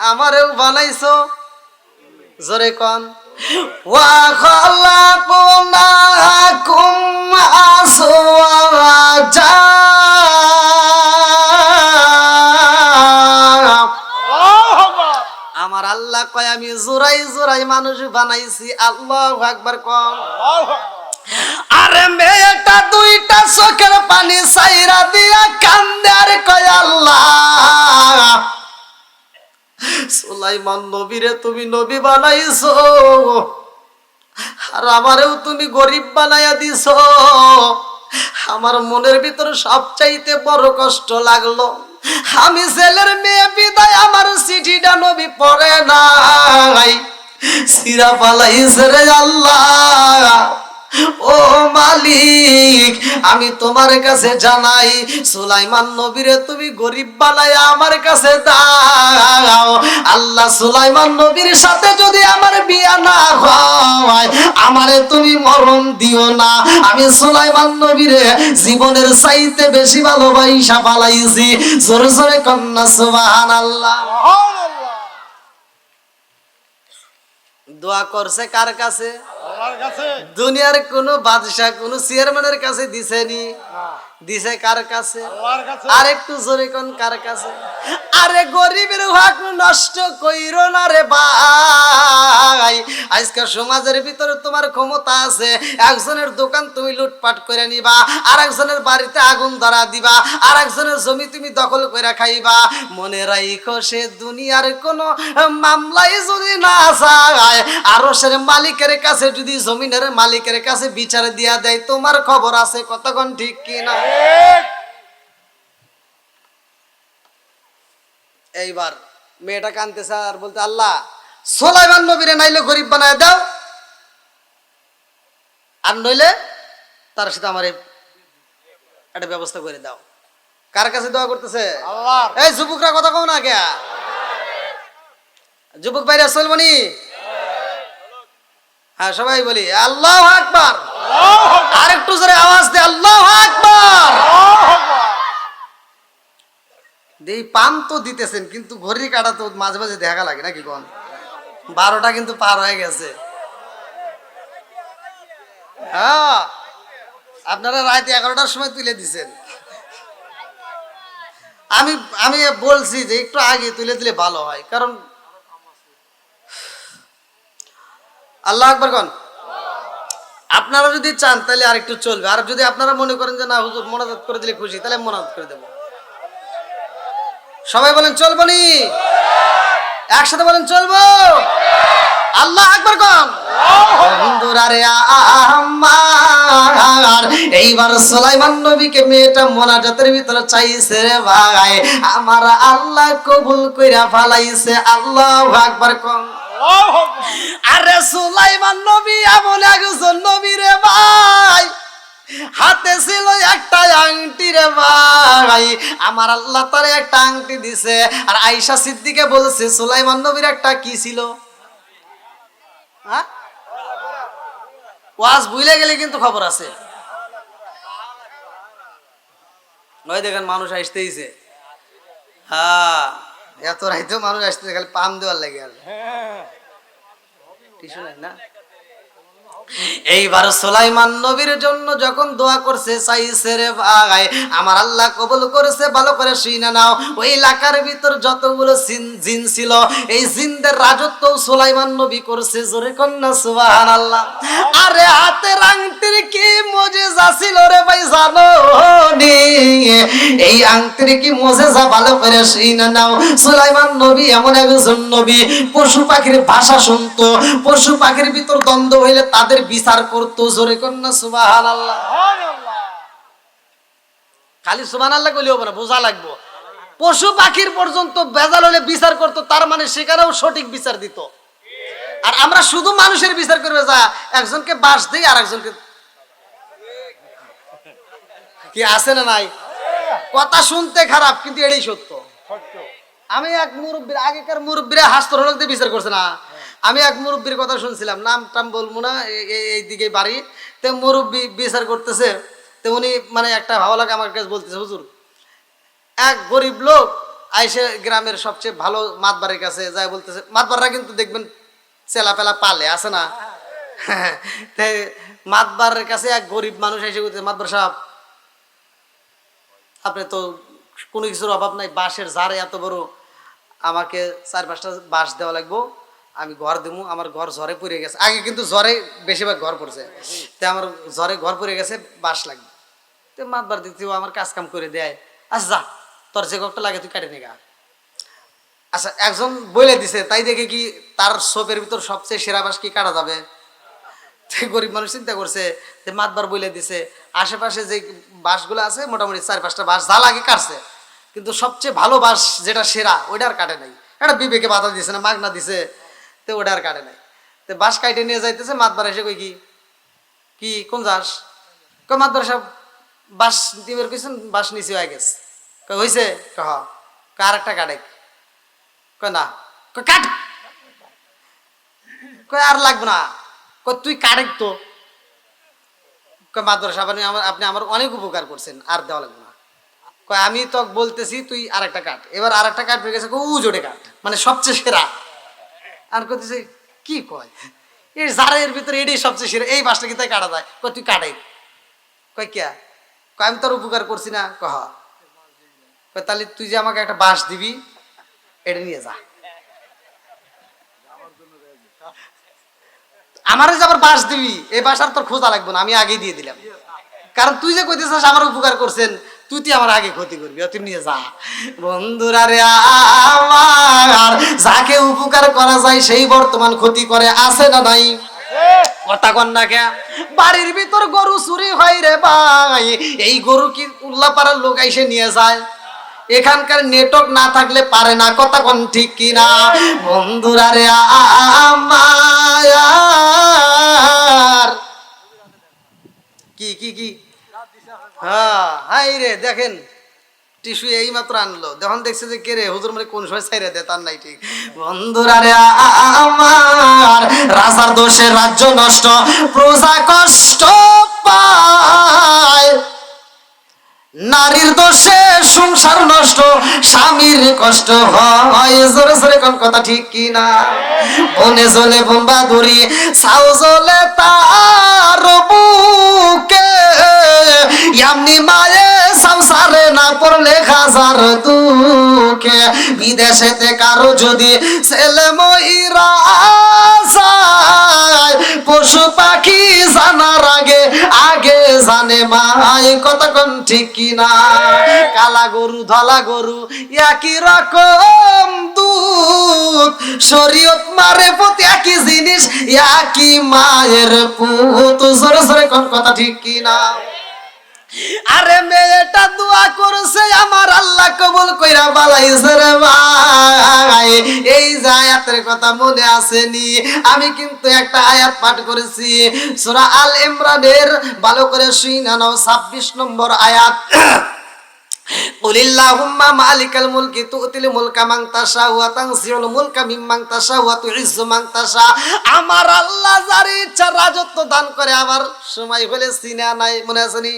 আমারেও বানাইছো, জোরে কোন। ওয়া খালাকুনাকুম আসওয়াজা, আমার আল্লাহ কয় আমি জোড়াই জোড়াই মানুষ বানাইছি। আল্লাহু আকবার কোন। আরে মেয়েটা দুইটা চোখের পানি সাইরা দিয়া কান্দে আর কয়, আল্লাহ সুলাইমান নবীরে তুমি নবী বানাইছো আর আমারেও তুমি গরিব বানাইয়া দিছো। আমার মনের ভিতরে সবচাইতে বড় কষ্ট লাগলো, আমি ছেলের মেয়ে বিদায় আমার চিঠিটা নবী পড়ে নাই, সিরা পালাইছে রে আল্লাহ। ও মালিক আমি তোমার কাছে জানাই, সুলাইমান নবীরে তুমি গরিব বানায় আমার কাছে দাও। আল্লাহ সুলাইমান নবীর সাথে যদি আমার বিয়া না হয়, আমারে তুমি মরণ দিও না। আমি সুলাইমান নবীরে জীবনের চাইতে বেশি ভালোবাসা পালাইছি। জোরে জোরে কন্যা সুবহানাল্লাহ। দোয়া করছে কার কাছে? আল্লাহর কাছে। দুনিয়ার কোন বাদশা কোন চেয়ারম্যানের কাছে দিছেনি? দিছে কার কাছে? আল্লাহর কাছে। আর একটু জোরে কোন কার কাছে? আরে গরিবের হক নষ্ট কইরো না রে ভাই। আজকে সমাজের ভিতরে তোমার ক্ষমতা আছে, একজনের দোকান তুমি লুটপাট করে নিবা, আর একজনের বাড়িতে আগুন ধরা দিবা, আর একজনের জমি তুমি দখল করে খাইবা। মনে রাখো সে দুনিয়ার কোন মামলাই যদি না যায়, আরশের মালিকের কাছে যদি জমিনের মালিকের কাছে বিচার দিয়া দেয়, তোমার খবর আছে, কতক্ষণ ঠিক কিনা? এইবার মেয়েটা কানতেছে আর বলতে, আল্লাহ সুলাইমান নবীরে নাইলে গরিব বানায় দাও, আর নইলে তার সাথে আমার একটা ব্যবস্থা করে দাও। কার কাছে দোয়া করতেছে? আল্লাহ। এই যুবকরা কথা কও না কে? যুবক ভাইরা চলবনি? হ্যাঁ সবাই বলি আল্লাহু আকবার। আর একটু জোরে আওয়াজ দে, আল্লাহু আকবার। দেই পাম তো দিতেছেন, কিন্তু ঘড়ি কাটা তো মাঝে মাঝে দেখা লাগে নাকি কোন? 12টা কিন্তু পার হয়ে গেছে। হ্যাঁ আপনারা রাত 11টার সময় তুলে দিছেন। আমি বলছি যে একটু আগে তুলে দিলে ভালো হয়, কারণ আল্লাহ আকবার কোন। আপনারা যদি চান তাহলে আর একটু চলবে, আর যদি আপনারা মনে করেন যে না হুজুর মোনাজাত করে দিলে খুশি, তাহলে মোনাজাত করে দেব। সবাই বলেন চলবো নি? একসাথে বলেন চলবো। আল্লাহ আকবার কোন। এইবার সুলাইমান নবীকে মেয়েটা মোনাজাতের ভিতরে চাইছে রে ভাই, আমার আল্লাহ কবুল কইরা ফালাইছে। আল্লাহু আকবার কোন। আরে সুলাইমান নবী এমন একজন নবী রে ভাই, হাতে ছিল একটা আংটি রে ভাই, আমার আল্লাহ তারে একটা আংটি দিছে। আর আয়েশা সিদ্দিকা বলছে সুলাইমান নবীর একটা কি ছিল? হ্যাঁ ওয়াজ ভুলে গেলে কিন্তু খবর আছে। নয় দেখেন মানুষ আসতেইছে। হ্যাঁ এত রাইতেও মানুষ আসতেছে, খালি পাম দেওয়ার লাগে। আর টিস্যু নাই না? এইবার সুলাইমান নবীর জন্য যখন দোয়া করছে চাইছে রে ভাই, আমার আল্লাহ কবুল করেছে। ভালো করে শুনে নাও, ওই এলাকার ভিতর যতগুলো জিন ছিল, এই জিনদের রাজত্ব সুলাইমান নবী করছে। জোরে কন্যা সুবহানাল্লাহ। আরে হাতের আংটির কি মুজিজা ছিল রে ভাই জানো নি? এই আংটির কি মুজিজা ভালো করে শুনে নাও। সুলাইমান নবী এমন একজন নবী, পশু পাখির ভাষা শুনতো, পশু পাখির ভিতর দ্বন্দ্ব হইলে তাদের বিচার করতো। জোরে কন্যা সুবহানাল্লাহ। খালি সুবহানাল্লাহ কইলেও হবে না, বোঝা লাগবো। পশু পাখির পর্যন্ত বেজাল হলে বিচার করতো, তার মানে সেখানেও সঠিক বিচার দিত। আর আমরা শুধু মানুষের বিচার করবে, যা একজনকে বাস দিই আর একজনকে কি আছে না নাই? কথা শুনতে খারাপ, কিন্তু এটাই সত্য। আমি এক মুরব্বীর, আগেকার মুরব্বীরা হাস্তরোলক দিয়ে বিচার করছে না। আমি এক মুরব্বীর কথা শুনছিলাম, নাম টাম বলবো না, এই দিকে বাড়ি। তো মুরব্বী বিচার করতেছে, তো উনি মানে একটা ভালো লাগে আমার কাছে বলতেছে, হুজুর এক গরিব লোক আইসে গ্রামের সবচেয়ে ভালো মাতবারের কাছে যাই বলতেছে। মাতবাররা কিন্তু দেখবেন চেলা পেলা পালে, আছে না? মাতবারের কাছে এক গরিব মানুষ এসে বলতেছে, মাতবার সাহেব আপনি তো কোনো কিছুর অভাব নাই, বাঁশের ঝাড়ে এত বড়, আমাকে 4-5টা বাঁশ দেওয়া লাগবো, আমি ঘর দেবো। আমার ঘর ঝড়ে পড়ে গেছে, আগে কিন্তু ঝড়ে বেশিরভাগ ঘর পড়ছে, তো আমার ঝড়ে ঘর পড়ে গেছে, বাঁশ লাগবে। তো মাতবার দিতে আমার কাজ কাম করে দেয়। আচ্ছা যা, তোর যে কটা লাগে তুই কাটে নিগা। আচ্ছা একজন বলে দিছে, তাই দেখে কি তার সোপের ভিতর সবচেয়ে সেরা বাঁশ কি কাটা যাবে? গরিব মানুষ চিন্তা করছে যে মাতবার বলে দিছে, আশেপাশে যে বাঁশগুলো আছে মোটামুটি 4-5টা বাঁশ যা লাগে কাটছে, কিন্তু সবচেয়ে ভালো বাঁশ যেটা সেরা ওইটা আর কাটে নাই। এটা বিবেকে বাধা দিছে না, মাগনা দিছে, তো ওটা আর কাটে নাই। তো বাঁশ কাটে নিয়ে যাইতেছে, মাতবার এসে কই কি কোন যাস? কই মাতবার সব বাঁশ দিবের কইছেন, বাঁশ নিচে হয়ে গেছে। কই হয়েছে? কহ কার একটা কাটে? কই না। কই কাট। কই আর লাগবে না। কই তুই কাটেক তো। কই মাতবার সাহেব আপনি আমার অনেক উপকার করছেন, আর দেওয়া লাগবে না। কই আমি তো বলতেছি তুই আর একটা কাট। এবার আর একটা কাট হয়ে গেছে, জোরে কাট, মানে সবচেয়ে সেরা। আর কইতেছে কি কয়, এই জারের ভিতরে এটাই সবচেয়ে সেরা, এই বাঁশটা কি তাই কাটা যায়? কই তুই কাটাই। কয় কে? কয় আমি তোর উপকার করছি না। কহ কয় তাহলে তুই যে আমাকে একটা বাঁশ দিবি, এটা নিয়ে যা। আমারে যে আবার বাঁশ দিবি, এই বাঁশ আর তোর খোঁজা লাগবে না, আমি আগেই দিয়ে দিলাম। কারণ তুই যে কইতেছিস আমার উপকার করছেন, তুই আমার আগে ক্ষতি করবি, তুই নিয়ে যা। বন্ধুরা রে আমার, যাকে উপকার করা যায় সেই বর্তমান ক্ষতি করে, আছে না নাই? কথা কন না কে? বাড়ির ভিতর গরু চুরি হয় রে ভাই, এই গরু কি উল্লাপাড়ার লোক এসে নিয়ে যায়? এখানকার নেটওয়ার্ক না থাকলে পারে না। কথা কোন ঠিক কিনা? বন্ধুরা রে আমার, কি কি কি হ্যাঁ হাই রে, দেখেন টিস্যু এই মাত্র আনলো, যখন দেখছে যে কে রে হুজুর মানে কোন সময় ছাইরে দেয় তার নাই ঠিক। বন্ধুরা রে আমার, রাজার দোষে রাজ্য নষ্ট, প্রজা কষ্ট পায়, নারীর দোষে সংসার নষ্ট, স্বামীর কষ্ট হয়। জোরে জোরে কোন কথা ঠিক কিনা? বনে জলে বোম্বা ধরি, ছাও জলে তার বুকে, এমনি মায়ে সংসারে না পড়লে হাজার দুঃখে। বিদেশেতে কারো যদি ছেলে মইরা যায়, পশু পাখি জানার আগে আগে জানে মাই। কথা কোন ঠিক কিনা? কালা গরু ধলা গরু একই রকম দুধ, শরীয়ত মারে প্রতি একই জিনিস, একই মায়ের পুত। জোরে জোরে কোন কথা ঠিক কিনা? আরে মেয়েটা দোয়া করছে, আমার আল্লাহ কবুল কইরা বালাইছে রে ভাই। এই যে আয়াতের কথা মনে আসেনি? আমি কিন্তু একটা আয়াত পাঠ করেছি সূরা আল ইমরানের, ভালো করে শুইনা নাও, 26 নম্বর আয়াত। কুলিল্লাহুম্মা মালিকাল মুলকি তুতিল মুলকা মান তাশা ওয়া তানজিউল মুলকা মিম্মান তাশা ওয়া তুইজ্জু মান তাশা। আমার আল্লাহ যার ইচ্ছা রাজত্ব দান করে। আমার সময় হলে সিনা নাই, মনে আছে নি?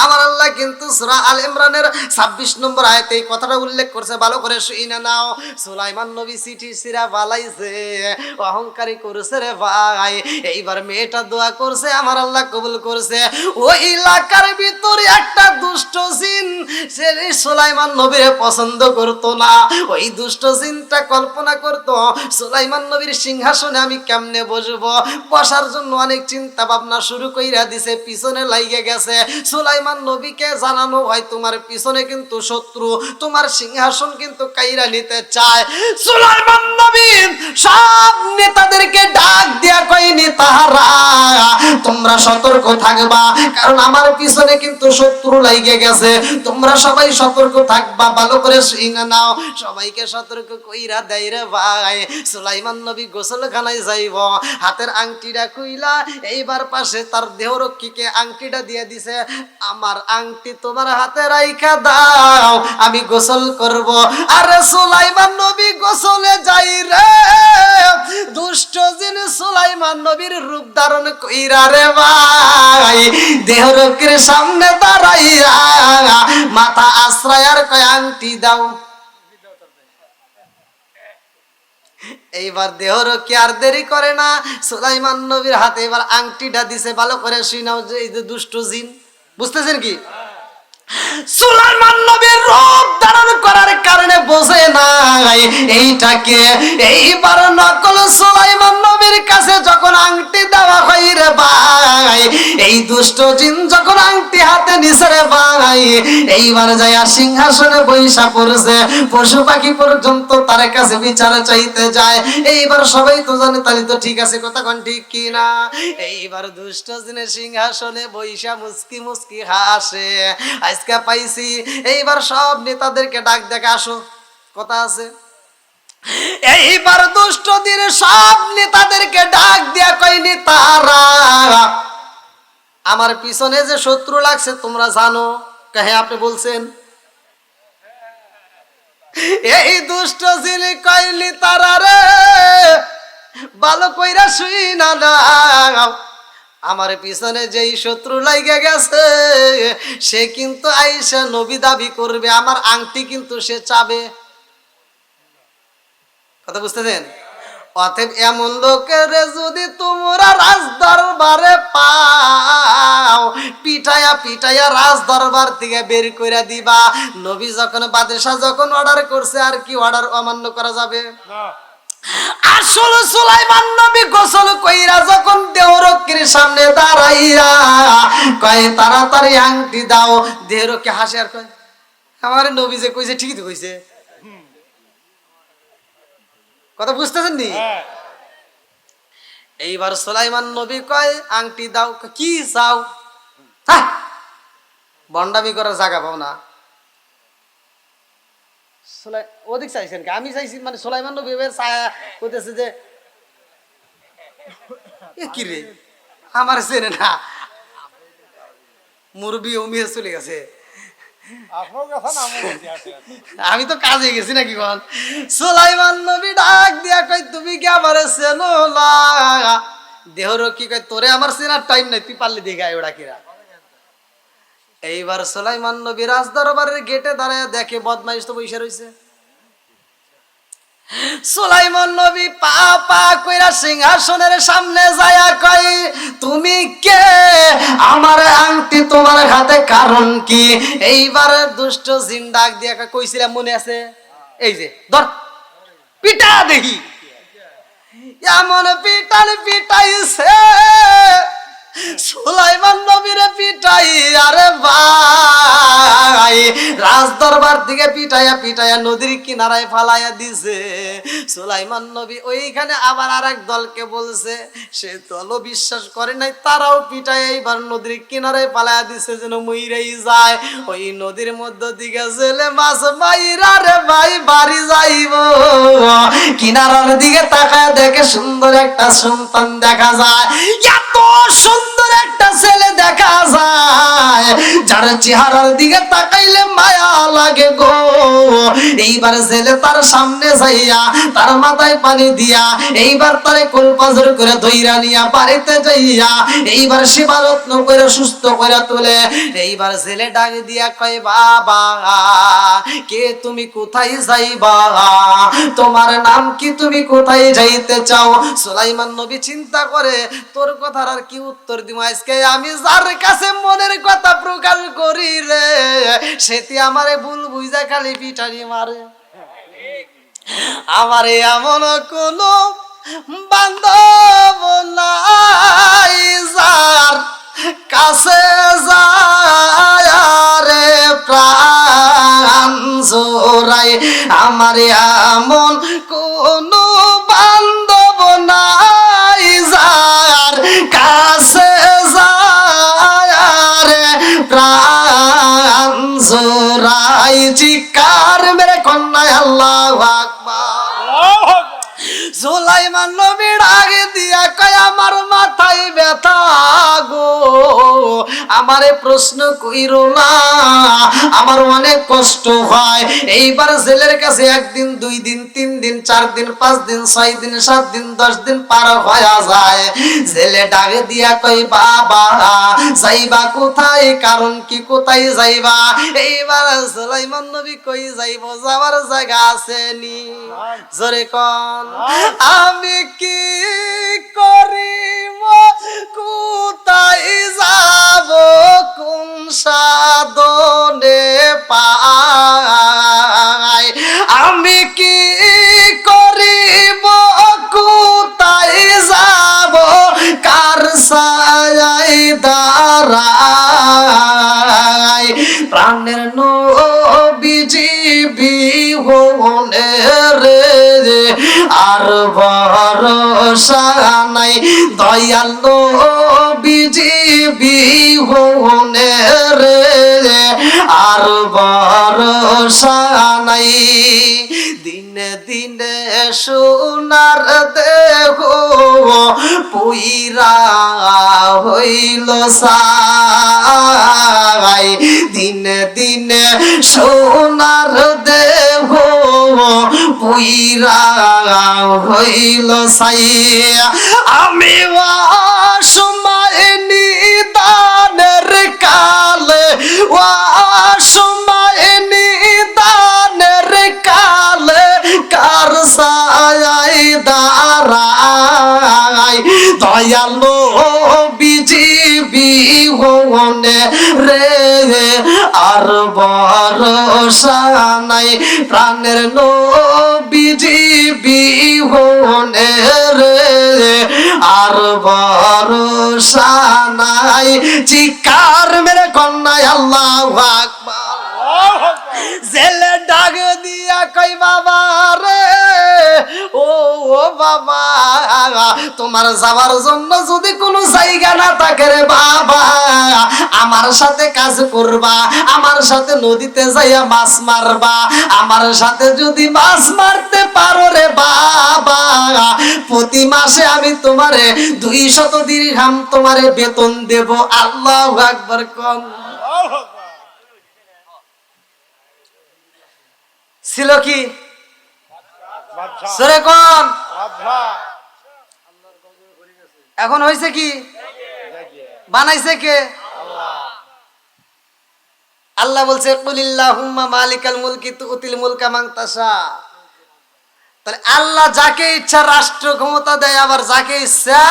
আমার আল্লাহ কিন্তু সূরা আল ইমরানের 26 নম্বর আয়াতে এই কথাটা উল্লেখ করছে, ভালো করে শুনে নাও। সুলাইমান নবী চিঠি সিরা বালাইছে, অহংকারী করেছে রে ভাই। এইবার মেয়েটা দোয়া করছে, আমার আল্লাহ কবুল করছে। ওই এলাকার ভিতরে একটা দুষ্ট জিন, সে সুলাইমান নবীর পছন্দ করতো না। ওই দুষ্ট জিনটা কল্পনা করতো সুলাইমান নবীর সিংহাসনে আমি কেমনে বসবো। বসার জন্য অনেক চিন্তা ভাবনা শুরু কইরা দিছে, পিছনে লাইগে গেছে। সুলাইমান নবীকে জানানো হয় তোমার পিছনে কিন্তু শত্রু, তোমার সিংহাসন কিন্তু কাইরা নিতে চায়। সুলাইমান নবী সব নেতাদেরকে ডাক দিয়া কই, নেতারা তোমরা সতর্ক থাকবা, কারণ আমার পিছনে কিন্তু শত্রু লাইগে গেছে। তোমরা সবাই সতর্ক থাকবা, ভালো করে শুনে নাও। সবাইকে সতর্ক কইরা দেয় রে ভাই। সুলাইমান নবী গোসলখানায় যাইব, হাতের আংটিটা খুইলা এইবার পাশে তার দেহরক্ষীকে আংটিটা দিয়ে দিছে, আমার আংটি তোমার হাতে রাইখা দাও, আমি গোসল করব। আরে সুলাইমান নবী গোসলে যাই রে, দুষ্ট জিন সুলাইমান নবীর রূপ ধারণ কইরা রে ভাই দেহরক্ষীর সামনে দাঁড়াইয়া মাথা আশ্রয় আর কয় আংটি দাও। এইবার দেহরক্ষী আর দেরি করে না, সুলাইমান নবীর হাতে এবার আংটিটা দিছে। ভালো করে শুনাও যে এই যে দুষ্ট জিন, বুঝতেছেন কি? সুলাইমান নবীর রূপ ধারণ করার কারণে বোঝে নাই এইটাকে। এইবার নকল সুলাইমান নবীর কাছে যখন আংটি দেওয়া হয় রে ভাই, এই দুষ্ট জিন যখন আংটি হাতে নিছে রে ভাই, এইবার যায় সিংহাসনে বৈশা পড়ছে। পশু পাখি পর্যন্ত তার কাছে বিচার চাইতে যায়। এইবার সবাই তো জানে, তাহলে তো ঠিক আছে, কথা কোন ঠিক কি না? এইবার দুষ্ট জিনের সিংহাসনে বৈশা মুস্কি মুস্কি হাসে, আজকে পাইছি। এইবার সব নেতাদেরকে ডাক দেখে আসো, কথা আছে। এইবার দুষ্ট দিনে সব নেতাদেরকে ডাক দিয়া কই, নেতারা আমার পিছনে যে শত্রু লাগছে তোমরা জানো? হ্যাঁ আপনি বলছেন। এই দুষ্ট জিনে কই, নেতারা রে ভালো কইরা শুই না নাও, আমার পিছনে যেই শত্রু লাইগে গেছে সে কিন্তু আইসা নবী দাবি করবে, আমার আংটি কিন্তু সে চাবে। কথা বুঝতেছেন? অতএব এমন লোকের যদি তোমরা রাজ দরবারে পাও, পিটায়া পিটায়া রাজ দরবার থেকে বের করে দিবা। নবী যখন বাদশাহ যখন অর্ডার করছে, আর কি অর্ডার অমান্য করা যাবে না। আসল সুলাইমান নবী গোসল কইরা যখন দেহরক্ষীর সামনে দাঁড়াইয়া কয় তাড়াতাড়ি আংটি দাও, দেহরক্ষী হাসে আর কয় আমার নবী যে কইছে ঠিকই তো কইছে। কথা বুঝতেছেন নি? এইবার সুলাইমান নবী কয় আংটি দাও। কি চাও? বন্ডামি করার জায়গা পাও না। ওদিক চাইছেন কি? আমি চাইছি মানে সুলাইমান নবী কইতেছে যে কি রে আমার চেনে না, মুরবি অমিয়ে চলে গেছে, আমি তো কাজে গেছি নাকি কোন। সুলাইমান নবী ডাক দিয়া কই তুমি কি আমারে চেনো না? দেহরক্ষী কই তোরে আমার চেনার টাইম নাই, তুই পারলি দেখে আয় ওরা কিরা। এইবার সুলাইমান নবী রাজ দরবারের গেটে দাঁড়ায় দেখে বদমাইশ তো বইসা রইছে। সুলাইমান নবী পা পা কইরা সিংহাসনের সামনে যায়া কই তুমি কে? আমার আংটি তোমার হাতে কারণ কি? এইবার দুষ্ট জিন ডাক দিয়া কইছিলাম মনে আছে, এই যে ধর পিটা দেখি। এমন পিটান পিটাইছে সুলাইমান নবীরে পিটাই, আরে ভাই রাজ দরবার থেকে পিটাইয়া পিটাইয়া নদীর কিনারায় ফালাইয়া দিছে। সুলাইমান নবী ওইখানে আবার আরেক দলকে বলছে, সে দলও বিশ্বাস করে নাই, তারাও পিটাইয়া এইবার নদীর কিনারায় ফালাইয়া দিছে যেন মইরাই যায়। ওই নদীর মধ্য দিকে ছেলে মাছ মাইরা রে ভাই বাড়ি যাইব, কিনারার দিকে তাকায় দেখে সুন্দর একটা সন্তান দেখা যায়। এত সুন্দর একটা ছেলে দেখা যায় যার চেহারার দিকে তাকাইলে মায়া লাগে গো। এইবার জেলে তার সামনে যাইয়া তার মাথায় পানি দিয়া এইবার তারে কোলপাজর করে ধইরা নিয়া বাড়িতে যাইয়া এইবার সেবা যত্ন করে সুস্থ করে তোলে। এইবার জেলে ডাক দিয়া কয় বাবা কে তুমি কোথায় যাইবা, তোমার নাম কি, তুমি কোথায় যাইতে চাও? সুলাইমান নবী চিন্তা করে তোর কথার আর কি উত্তর দিব, আজকে আমি যার কাছে মনের কথা প্রকাশ করি রে সেটি আমারে ভুল বুঝা খালি পিটারি মারে। আমারে এমন কোন বান্ধব নাই যার কাছে যায় রে প্রাণ জোড়াই, আমার এমন কোন বান্ধব নাই যার কাছে যায় রে প্রাণ জোড়াই। চিৎকার মেরে কন্যা আল্লাহু আকবার। সুলাইমান নবী আগে দিয়া কয় আমার মাথায় ব্যথা গো, আমারে প্রশ্ন কইরো না, আমার অনেক কষ্ট হয়। এইবার জেলের কাছে একদিন, 2 দিন, 3 দিন, 4 দিন, 5 দিন, 6 দিন, 7 দিন, 10 দিন পার হয়ে যায়। জেলে ডাকে দিয়া কই বাবা যাইবা কোথায়, কারণ কি কোথায় যাইবা? এইবার সুলাইমান নবী কই যাইব, যাওয়ার জায়গা আছে নি? জোরে কোন আমি কি করিব, কোথায় যাব, কোন সাধনে পাই? আমি কি করিব, কোথায় যাব, কার ছায়ায় দাঁড়াই? প্রাণের নবীজি বিহনে রে আর ভরসা নাই, দয়াল নবীজি বিহনে রে আর ভরসা নাই। দিনে দিনে সোনার দেহ পুইরা হইল ছাই, দিনে দিনে সোনার দেহ পুইরা হইল ছাই। আমি অসময় নিদানের কালে, অসময় নিদানের কালে কার ছায়ায় দাঁড়াই? দয়ালো বিজি বিহনে রে আর ভরসা নাই, প্রাণের নবীজি বিহনে রে আর ভরসা নাই। চিৎকার মেরে কন্যা আল্লাহু আকবার। জেলে ডাক দিয়া কই বাবা রে ও বাবা, তোমার যাওয়ার জন্য যদি কোনো জায়গা না থাকে রে বাবা, আমার সাথে কাজ করবা, আমার সাথে নদীতে যাইয়া মাছ মারবা, আমার সাথে যদি মাছ মারতে পারো রে বাবা, প্রতি মাসে আমি তোমারে 200 দিরহাম তোমারে বেতন দেব। আল্লাহু আকবার কোন। ছিল কি সরে কোন? এখন হয়েছে কি? বানাইছে কে? আল্লাহ বলছে কুলিল্লাহুম্মা মালিকাল মুলকি তুতিল মুলকা মান তাশা। তাহলে আল্লাহ যাকে ইচ্ছা রাষ্ট্র ক্ষমতা দেয়, আবার যাকে ইচ্ছা